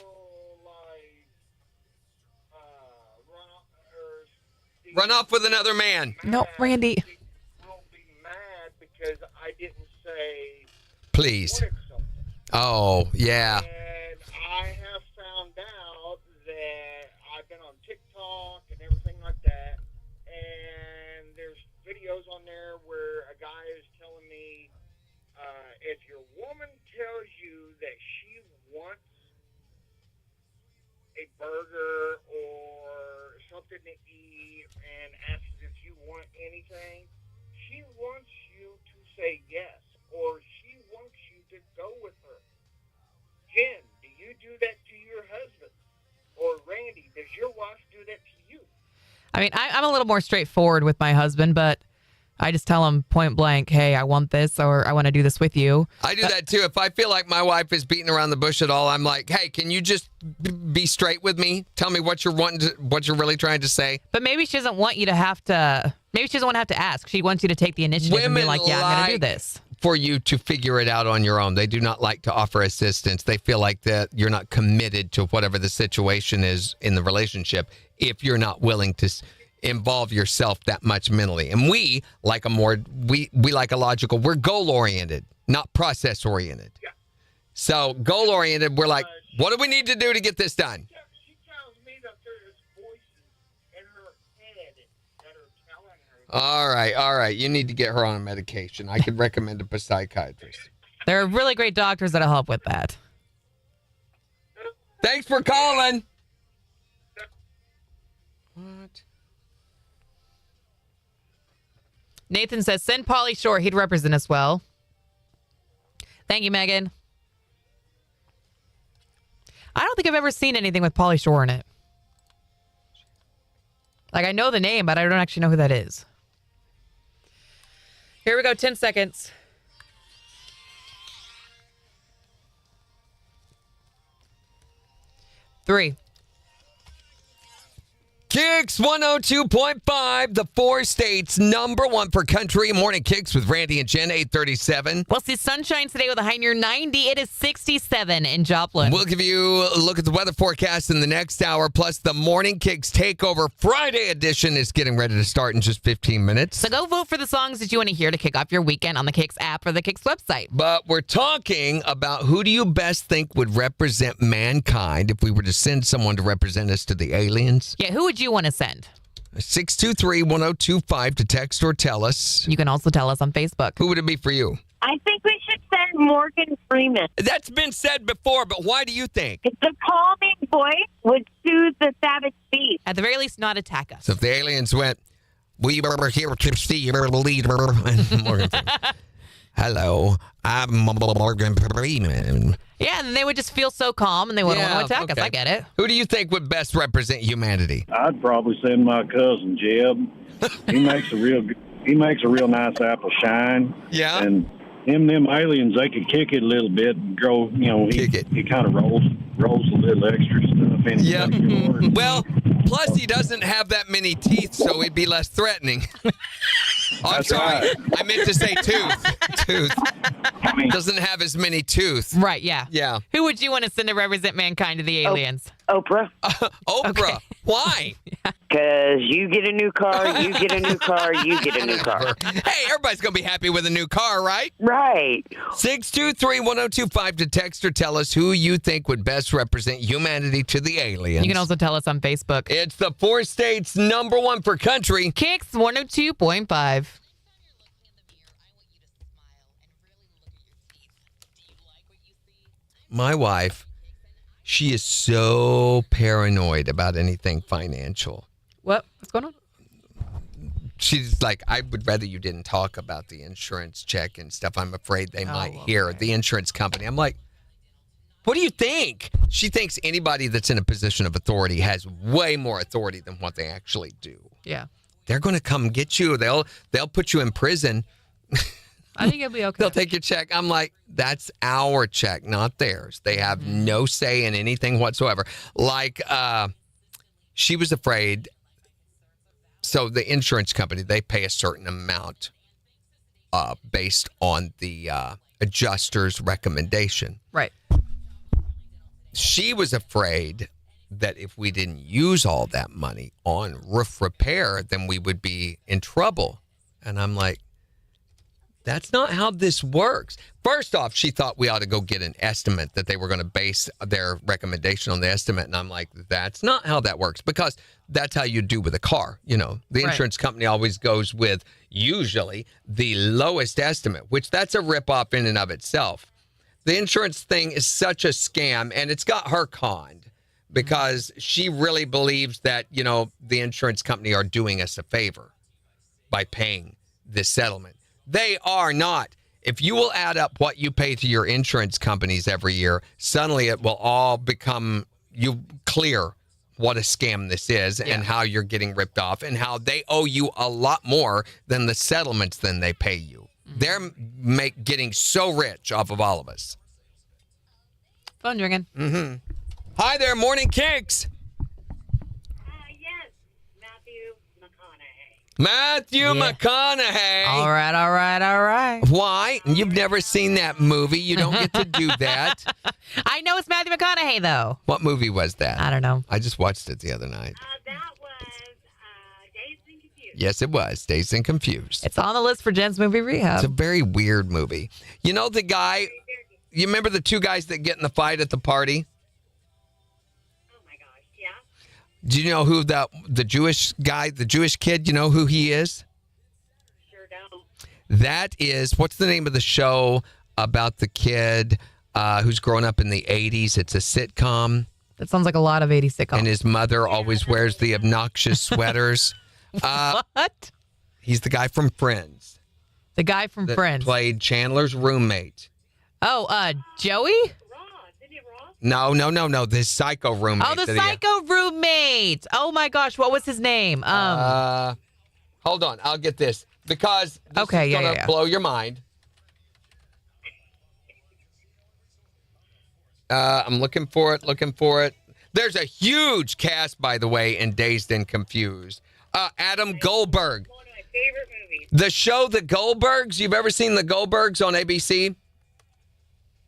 Run off with another man. No, Randy. She will be mad because I didn't say Please. wanted something. Oh, yeah. And I have found out that I've been on TikTok and everything like that, and there's videos on there where a guy is telling me, if your woman tells you that she wants a burger or something to eat and asks if you want anything, she wants you to say yes, or she wants you to go with her. Jen, do you do that to your husband? Or Randy, does your wife do that to you? I mean, I'm a little more straightforward with my husband, but I just tell him point blank, hey, I want this or I want to do this with you. I do that too. If I feel like my wife is beating around the bush at all, I'm like, hey, can you just be straight with me? Tell me what you're what you're really trying to say. But maybe she doesn't want you to have to, maybe she doesn't want to have to ask. She wants you to take the initiative and be Women like, yeah, I'm going to do like this. For you to figure it out on your own. They do not like to offer assistance. They feel like that you're not committed to whatever the situation is in the relationship if you're not willing to involve yourself that much mentally. And we like we like a logical, we're goal oriented, not process oriented. Yeah. So goal oriented, we're like, what do we need to do to get this done? She tells me that there's voices in her head that are telling her. All right. You need to get her on a medication. I could recommend a psychiatrist. There are really great doctors that'll help with that. Thanks for calling. What? Nathan says, send Pauly Shore. He'd represent us well. Thank you, Megan. I don't think I've ever seen anything with Pauly Shore in it. Like, I know the name, but I don't actually know who that is. Here we go, 10 seconds. 3. KIX 102.5, the 4 states number 1 for country. Morning KIX with Randy and Jen, 837. We'll see sunshine today with a high near 90. It is 67 in Joplin. We'll give you a look at the weather forecast in the next hour. Plus, the Morning KIX Takeover Friday edition is getting ready to start in just 15 minutes. So go vote for the songs that you want to hear to kick off your weekend on the KIX app or the KIX website. But we're talking about who do you best think would represent mankind if we were to send someone to represent us to the aliens? Yeah, who would you want to send? 623-1025 to text or tell us. You can also tell us on Facebook. Who would it be for you? I think we should send Morgan Freeman. That's been said before, but why do you think? The calming voice would soothe the savage beast. At the very least, not attack us. So if the aliens went, we were here to see your leader, Morgan Freeman. hello, I'm Morgan Freeman. Yeah, and they would just feel so calm and they wouldn't want to attack us. okay. I get it. Who do you think would best represent humanity? I'd probably send my cousin Jeb. He makes a real nice apple shine. Yeah. And them aliens, they could kick it a little bit and grow. He kind of rolls a little extra stuff in. Yeah. Well, plus he doesn't have that many teeth, so it'd be less threatening. I'm sorry. Right. I meant to say tooth. Doesn't have as many tooth. Right, yeah. Yeah. Who would you want to send to represent mankind to the aliens? Oprah. Oprah. Okay. Why? Because you get a new car, you get a new car, you get a new car. Hey, everybody's going to be happy with a new car, right? Right. 623-1025 to text or tell us who you think would best represent humanity to the aliens. You can also tell us on Facebook. It's the 4 states #1 for country. KIX 102.5. My wife, she is so paranoid about anything financial. What's going on? She's like, I would rather you didn't talk about the insurance check and stuff. I'm afraid they might hear the insurance company. I'm like, what do you think? She thinks anybody that's in a position of authority has way more authority than what they actually do. Yeah. They're going to come get you. They'll put you in prison. I think it'll be okay. They'll take your check. I'm like, that's our check, not theirs. They have no say in anything whatsoever. Like, she was afraid. So the insurance company, they pay a certain amount based on the adjuster's recommendation. Right. She was afraid that if we didn't use all that money on roof repair, then we would be in trouble. And I'm like, that's not how this works. First off, she thought we ought to go get an estimate, that they were going to base their recommendation on the estimate. And I'm like, that's not how that works, because that's how you do with a car. You know, the insurance company always goes with usually the lowest estimate, which that's a ripoff in and of itself. The insurance thing is such a scam, and it's got her conned because she really believes that, you know, the insurance company are doing us a favor by paying this settlement. They are not. If you will add up what you pay to your insurance companies every year, suddenly it will all become clear what a scam this is and how you're getting ripped off and how they owe you a lot more than the settlements than they pay you. They're getting so rich off of all of us. Phone ringing. Mm-hmm. Hi there, Morning KIX. Yes, Matthew McConaughey. Matthew McConaughey. All right. Why? You've never seen that movie. You don't get to do that. I know it's Matthew McConaughey, though. What movie was that? I don't know. I just watched it the other night. That was Dazed and Confused. Yes, it was. Dazed and Confused. It's on the list for Jen's movie rehab. It's a very weird movie. You know the guy, you remember the two guys that get in the fight at the party? Oh my gosh, yeah. Do you know who the Jewish guy, the Jewish kid, you know who he is? Sure don't. That is, what's the name of the show about the kid who's grown up in the 80s? It's a sitcom. That sounds like a lot of 80s sitcoms. And his mother always wears the obnoxious sweaters. What? He's the guy from Friends. The guy from that Friends. Played Chandler's roommate. Oh, Joey? No. The psycho roommate. Oh, the psycho roommate. Oh my gosh, what was his name? Hold on, I'll get this because this is gonna blow your mind. I'm looking for it. There's a huge cast, by the way, in Dazed and Confused. Adam Goldberg. One of my favorite movies. The show The Goldbergs. You've ever seen The Goldbergs on ABC?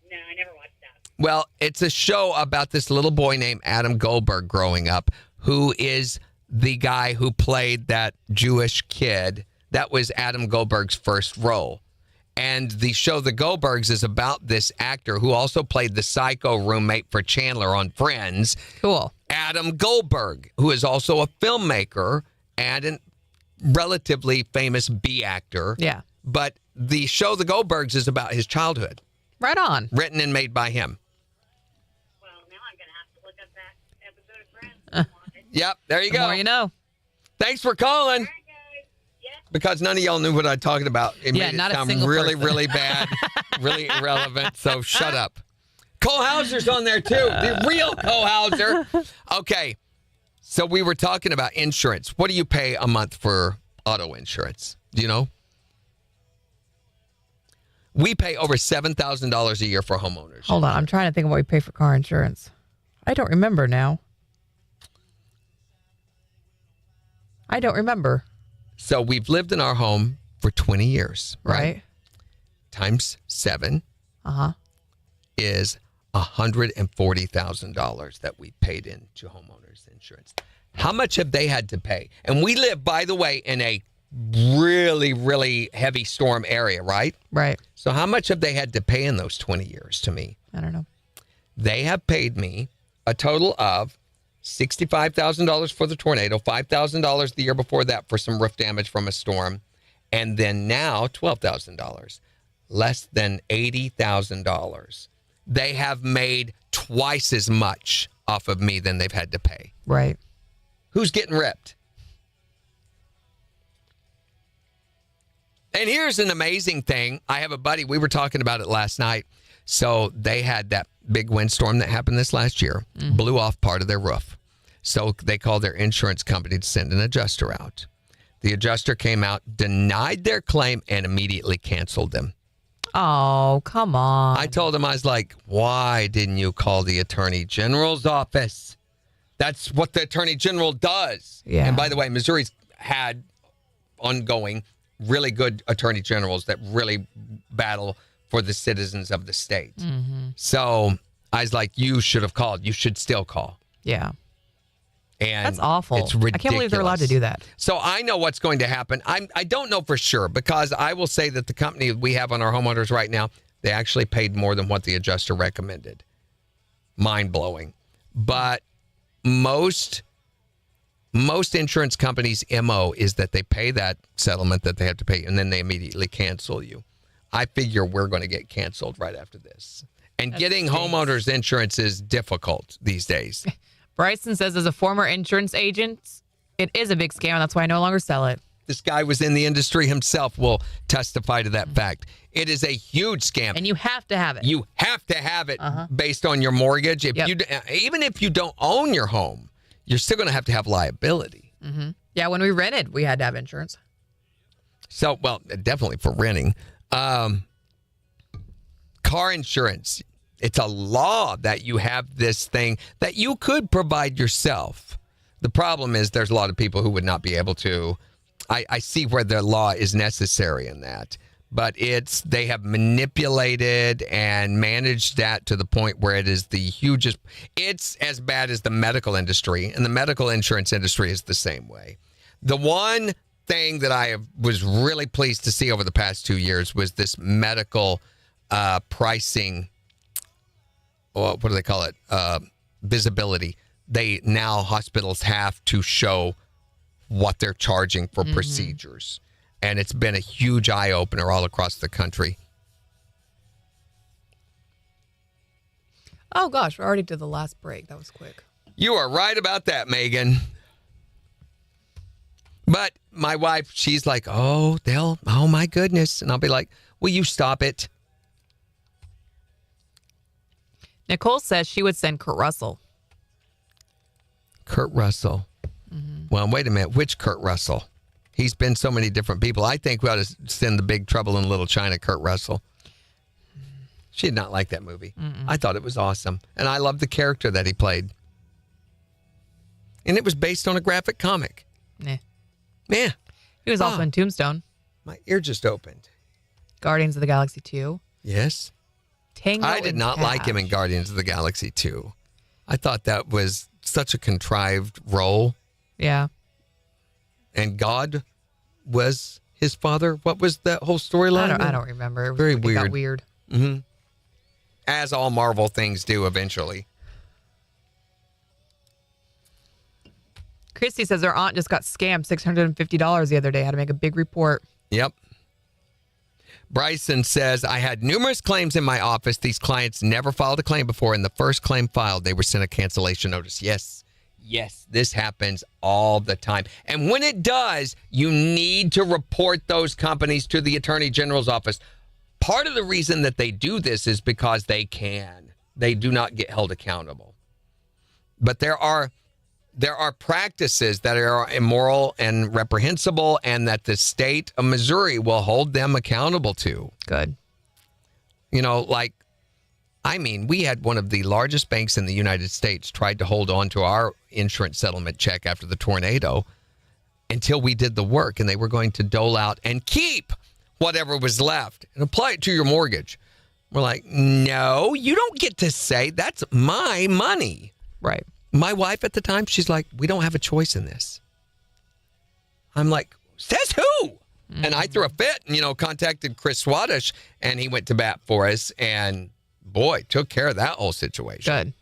No, I never watched that. Well, it's a show about this little boy named Adam Goldberg growing up, who is the guy who played that Jewish kid. That was Adam Goldberg's first role. And the show The Goldbergs is about this actor who also played the psycho roommate for Chandler on Friends. Cool. Adam Goldberg, who is also a filmmaker and a relatively famous B actor. Yeah. But the show The Goldbergs is about his childhood. Right on. Written and made by him. Well, now I'm going to have to look up that episode of Friends. Yep, there you go. The more you know. Thanks for calling. Yes, Because none of y'all knew what I'm talking about. It Yeah, made not it a sound single really, person. really bad, really irrelevant. So shut up. Cole Hauser's on there too. The real Cole Hauser. Okay. So we were talking about insurance. What do you pay a month for auto insurance? Do you know? We pay over $7,000 a year for homeowners. Hold on. I'm trying to think of what we pay for car insurance. I don't remember now. I don't remember. So we've lived in our home for 20 years, right? Times 7 is $140,000 that we paid into homeowners insurance. How much have they had to pay? And we live, by the way, in a really, really heavy storm area, right? Right. So how much have they had to pay in those 20 years to me? I don't know. They have paid me a total of $65,000 for the tornado, $5,000 the year before that for some roof damage from a storm, and then now $12,000, less than $80,000. They have made twice as much off of me than they've had to pay. Right. Who's getting ripped? And here's an amazing thing. I have a buddy, we were talking about it last night. So they had that big windstorm that happened this last year, blew off part of their roof. So they called their insurance company to send an adjuster out. The adjuster came out, denied their claim, and immediately canceled them. Oh, come on. I told him, I was like, why didn't you call the Attorney General's office? That's what the Attorney General does. Yeah. And by the way, Missouri's had ongoing really good attorney generals that really battle for the citizens of the state. So I was like, you should have called. You should still call. Yeah. And that's awful. It's ridiculous. I can't believe they're allowed to do that. So I know what's going to happen. I don't know for sure, because I will say that the company we have on our homeowners right now, they actually paid more than what the adjuster recommended. Mind-blowing. But most insurance companies' MO is that they pay that settlement that they have to pay, and then they immediately cancel you. I figure we're going to get canceled right after this. And getting homeowners insurance is difficult these days. Bryson says, as a former insurance agent, it is a big scam. That's why I no longer sell it. This guy was in the industry himself, will testify to that fact. It is a huge scam. And you have to have it. You have to have it based on your mortgage. If you, even if you don't own your home, you're still going to have liability. Yeah, when we rented, we had to have insurance. So, well, definitely for renting. Car insurance. It's a law that you have this thing that you could provide yourself. The problem is there's a lot of people who would not be able to. I see where the law is necessary in that. But they have manipulated and managed that to the point where it is the hugest. It's as bad as the medical industry, and the medical insurance industry is the same way. The one thing that I was really pleased to see over the past 2 years was this medical pricing. What do they call it? Visibility. Hospitals have to show what they're charging for procedures. And it's been a huge eye-opener all across the country. Oh, gosh, we're already to the last break. That was quick. You are right about that, Megan. But my wife, she's like, oh my goodness. And I'll be like, will you stop it? Nicole says she would send Kurt Russell. Kurt Russell. Well, wait a minute. Which Kurt Russell? He's been so many different people. I think we ought to send the Big Trouble in Little China, Kurt Russell. She did not like that movie. I thought it was awesome. And I loved the character that he played. And it was based on a graphic comic. Yeah. He was also in Tombstone. My ear just opened. Guardians of the Galaxy 2. Yes. Tango I did and not like him in Cash. Guardians of the Galaxy 2. I thought that was such a contrived role. Yeah. And God was his father. What was that whole storyline? I don't remember. It was, Very it weird. got weird. As all Marvel things do eventually. Christy says her aunt just got scammed $650 the other day. Had to make a big report. Yep. Bryson says, I had numerous claims in my office. These clients never filed a claim before. And the first claim filed, they were sent a cancellation notice. Yes, Yes, this happens all the time. And when it does, you need to report those companies to the Attorney General's office. Part of the reason that they do this is because they can. They do not get held accountable. But there are practices that are immoral and reprehensible and that the state of Missouri will hold them accountable to. Good. You know, like, we had one of the largest banks in the United States tried to hold on to our insurance settlement check after the tornado until we did the work, and they were going to dole out and keep whatever was left and apply it to your mortgage. We're like, no, you don't get to say that's my money. Right. My wife at the time, she's like, we don't have a choice in this. I'm like, says who? And I threw a fit and, contacted Chris Swadish, and he went to bat for us, and boy, took care of that whole situation.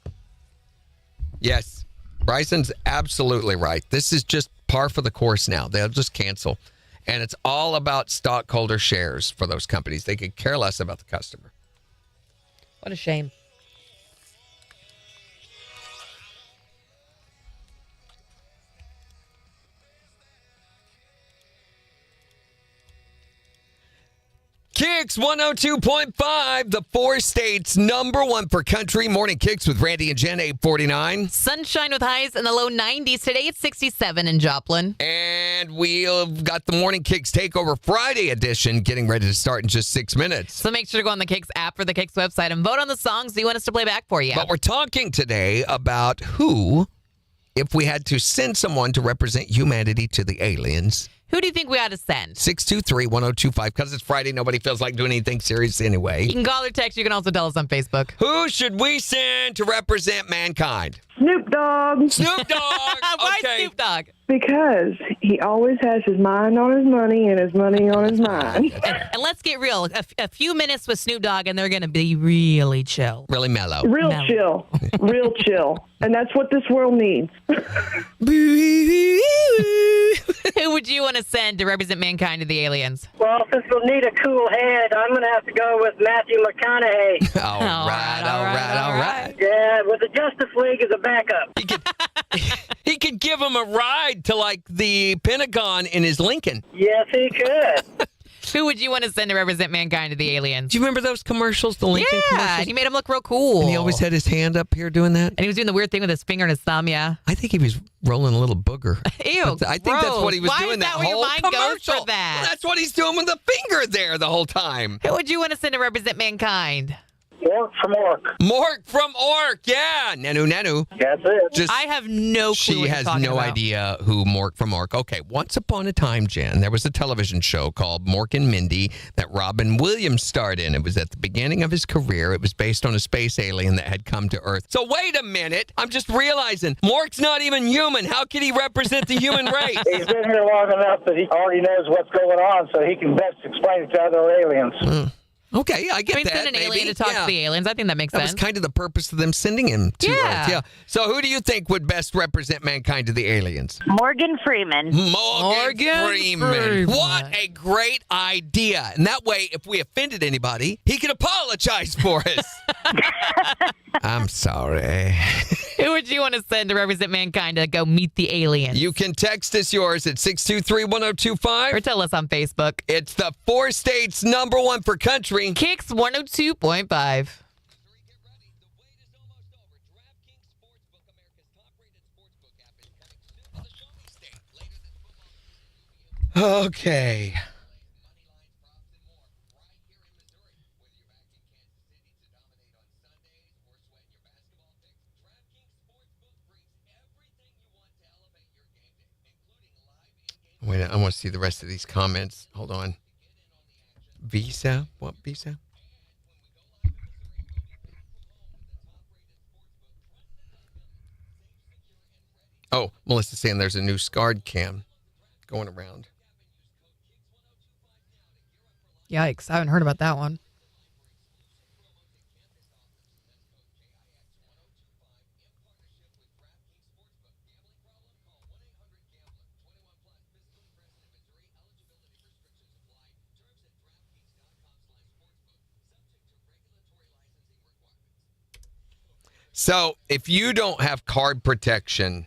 Good. Yes, Bryson's absolutely right. This is just par for the course now. They'll just cancel. And it's all about stockholder shares for those companies. They could care less about the customer. What a shame. KIX 102.5, the 4 states #1 for country. Morning KIX with Randy and Jen, 849. Sunshine with highs in the low 90s. Today it's 67 in Joplin. And we've got the Morning KIX Takeover Friday edition getting ready to start in just 6 minutes. So make sure to go on the KIX app or the KIX website and vote on the songs you want us to play back for you. But we're talking today about who, if we had to send someone to represent humanity to the aliens. Who do you think we ought to send? 623-1025. Because it's Friday, nobody feels like doing anything serious anyway. You can call or text. You can also tell us on Facebook. Who should we send to represent mankind? Snoop Dogg. Snoop Dogg. Why Okay. Snoop Dogg? Because he always has his mind on his money and his money on his mind. And let's get real. A few minutes with Snoop Dogg, and they're going to be really chill. Really mellow. Real No. chill. Real chill. And that's what this world needs. Who would you want to send to represent mankind to the aliens? Well, since we'll need a cool head, I'm going to have to go with Matthew McConaughey. All right. Yeah, with the Justice League as a backup. He could give him a ride to, like, the Pentagon in his Lincoln. Yes, he could. Who would you want to send to represent mankind to the aliens? Do you remember those commercials, the Lincoln Yeah, commercials? and he made him look real cool. And he always had his hand up here doing that. And he was doing the weird thing with his finger and his thumb, yeah. I think he was rolling a little booger. Ew, I think that's what he was Why doing is that where your whole mind goes commercial. for that? Well, that's what he's doing with the finger there the whole time. Who would you want to send to represent mankind? Mork from Ork. Mork from Ork, yeah. Nanu. That's it. I have no clue She what you're has talking no about. idea who Mork from Ork. Okay, once upon a time, Jen, there was a television show called Mork and Mindy that Robin Williams starred in. It was at the beginning of his career. It was based on a space alien that had come to Earth. So wait a minute. I'm just realizing Mork's not even human. How could he represent the human race? He's been here long enough that he already knows what's going on, so he can best explain it to other aliens. Okay, I get that. Send an maybe. alien to talk to the aliens. I think that makes That sense. was kind of the purpose of them sending him to Yeah. Earth. Yeah. So who do you think would best represent mankind to the aliens? Morgan Freeman. Morgan Freeman. What a great idea. And that way, if we offended anybody, he could apologize for us. I'm sorry. Who would you want to send to represent mankind to go meet the aliens? You can text us yours at 623-1025. Or tell us on Facebook. It's the 4 states #1 for country. KIX 102.5. Okay. Wait, I want to see the rest of these comments. Hold on. Visa? What visa? Oh, Melissa's saying there's a new SCARD cam going around. Yikes. I haven't heard about that one. So if you don't have card protection,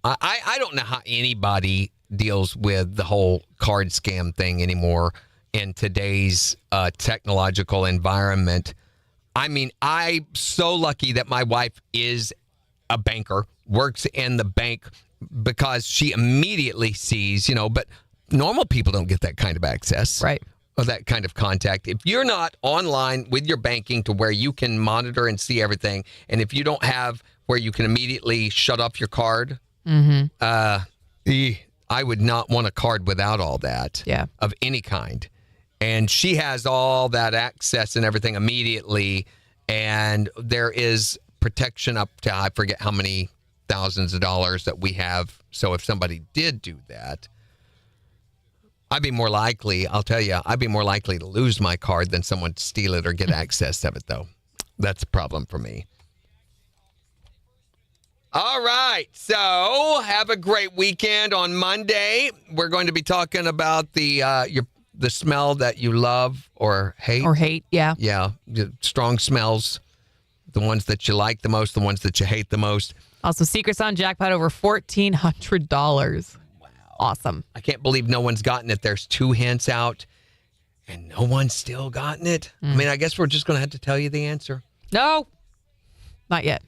I don't know how anybody deals with the whole card scam thing anymore in today's technological environment. I mean, I'm so lucky that my wife is a banker, works in the bank, because she immediately sees, but normal people don't get that kind of access. Right. Or that kind of contact. If you're not online with your banking to where you can monitor and see everything, and if you don't have where you can immediately shut off your card, I would not want a card without all that of any kind. And she has all that access and everything immediately, and there is protection up to, I forget how many thousands of dollars that we have. So if somebody did do that, I'd be more likely to lose my card than someone to steal it or get access of it, though. That's a problem for me. All right, so have a great weekend. On Monday, we're going to be talking about the smell that you love or hate. Or hate, yeah. Yeah, strong smells, the ones that you like the most, the ones that you hate the most. Also, Secret Sound jackpot over $1,400. Awesome. I can't believe no one's gotten it. There's 2 hints out, and no one's still gotten it. I mean, I guess we're just going to have to tell you the answer. No, not yet.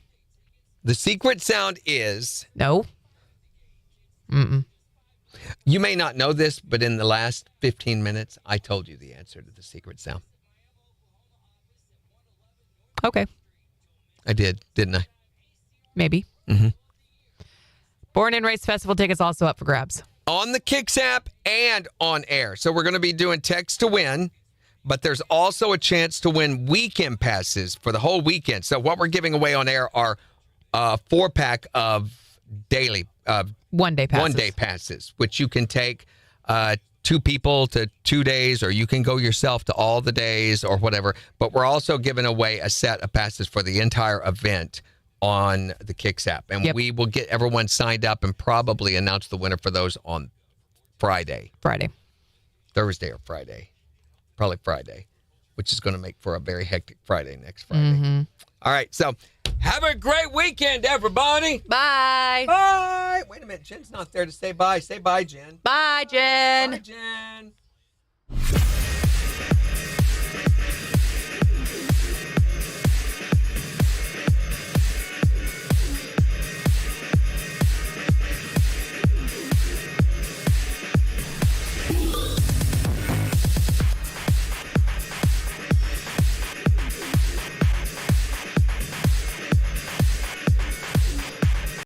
The secret sound is... No. Mm-mm. You may not know this, but in the last 15 minutes, I told you the answer to the secret sound. Okay. I did, didn't I? Maybe. Mm-hmm. Born and Raised Festival tickets also up for grabs. On the KIX app and on air. So we're going to be doing text to win, but there's also a chance to win weekend passes for the whole weekend. So what we're giving away on air are 4-pack of daily... one-day passes. One-day passes, which you can take 2 people to 2 days, or you can go yourself to all the days or whatever. But we're also giving away a set of passes for the entire event on the KIX app. And we will get everyone signed up and probably announce the winner for those on Friday. Thursday or Friday. Probably Friday, which is going to make for a very hectic Friday next Friday. All right, so have a great weekend, everybody. Bye. Bye. Wait a minute. Jen's not there to say bye. Say bye, Jen. Bye, Jen. Bye, Jen.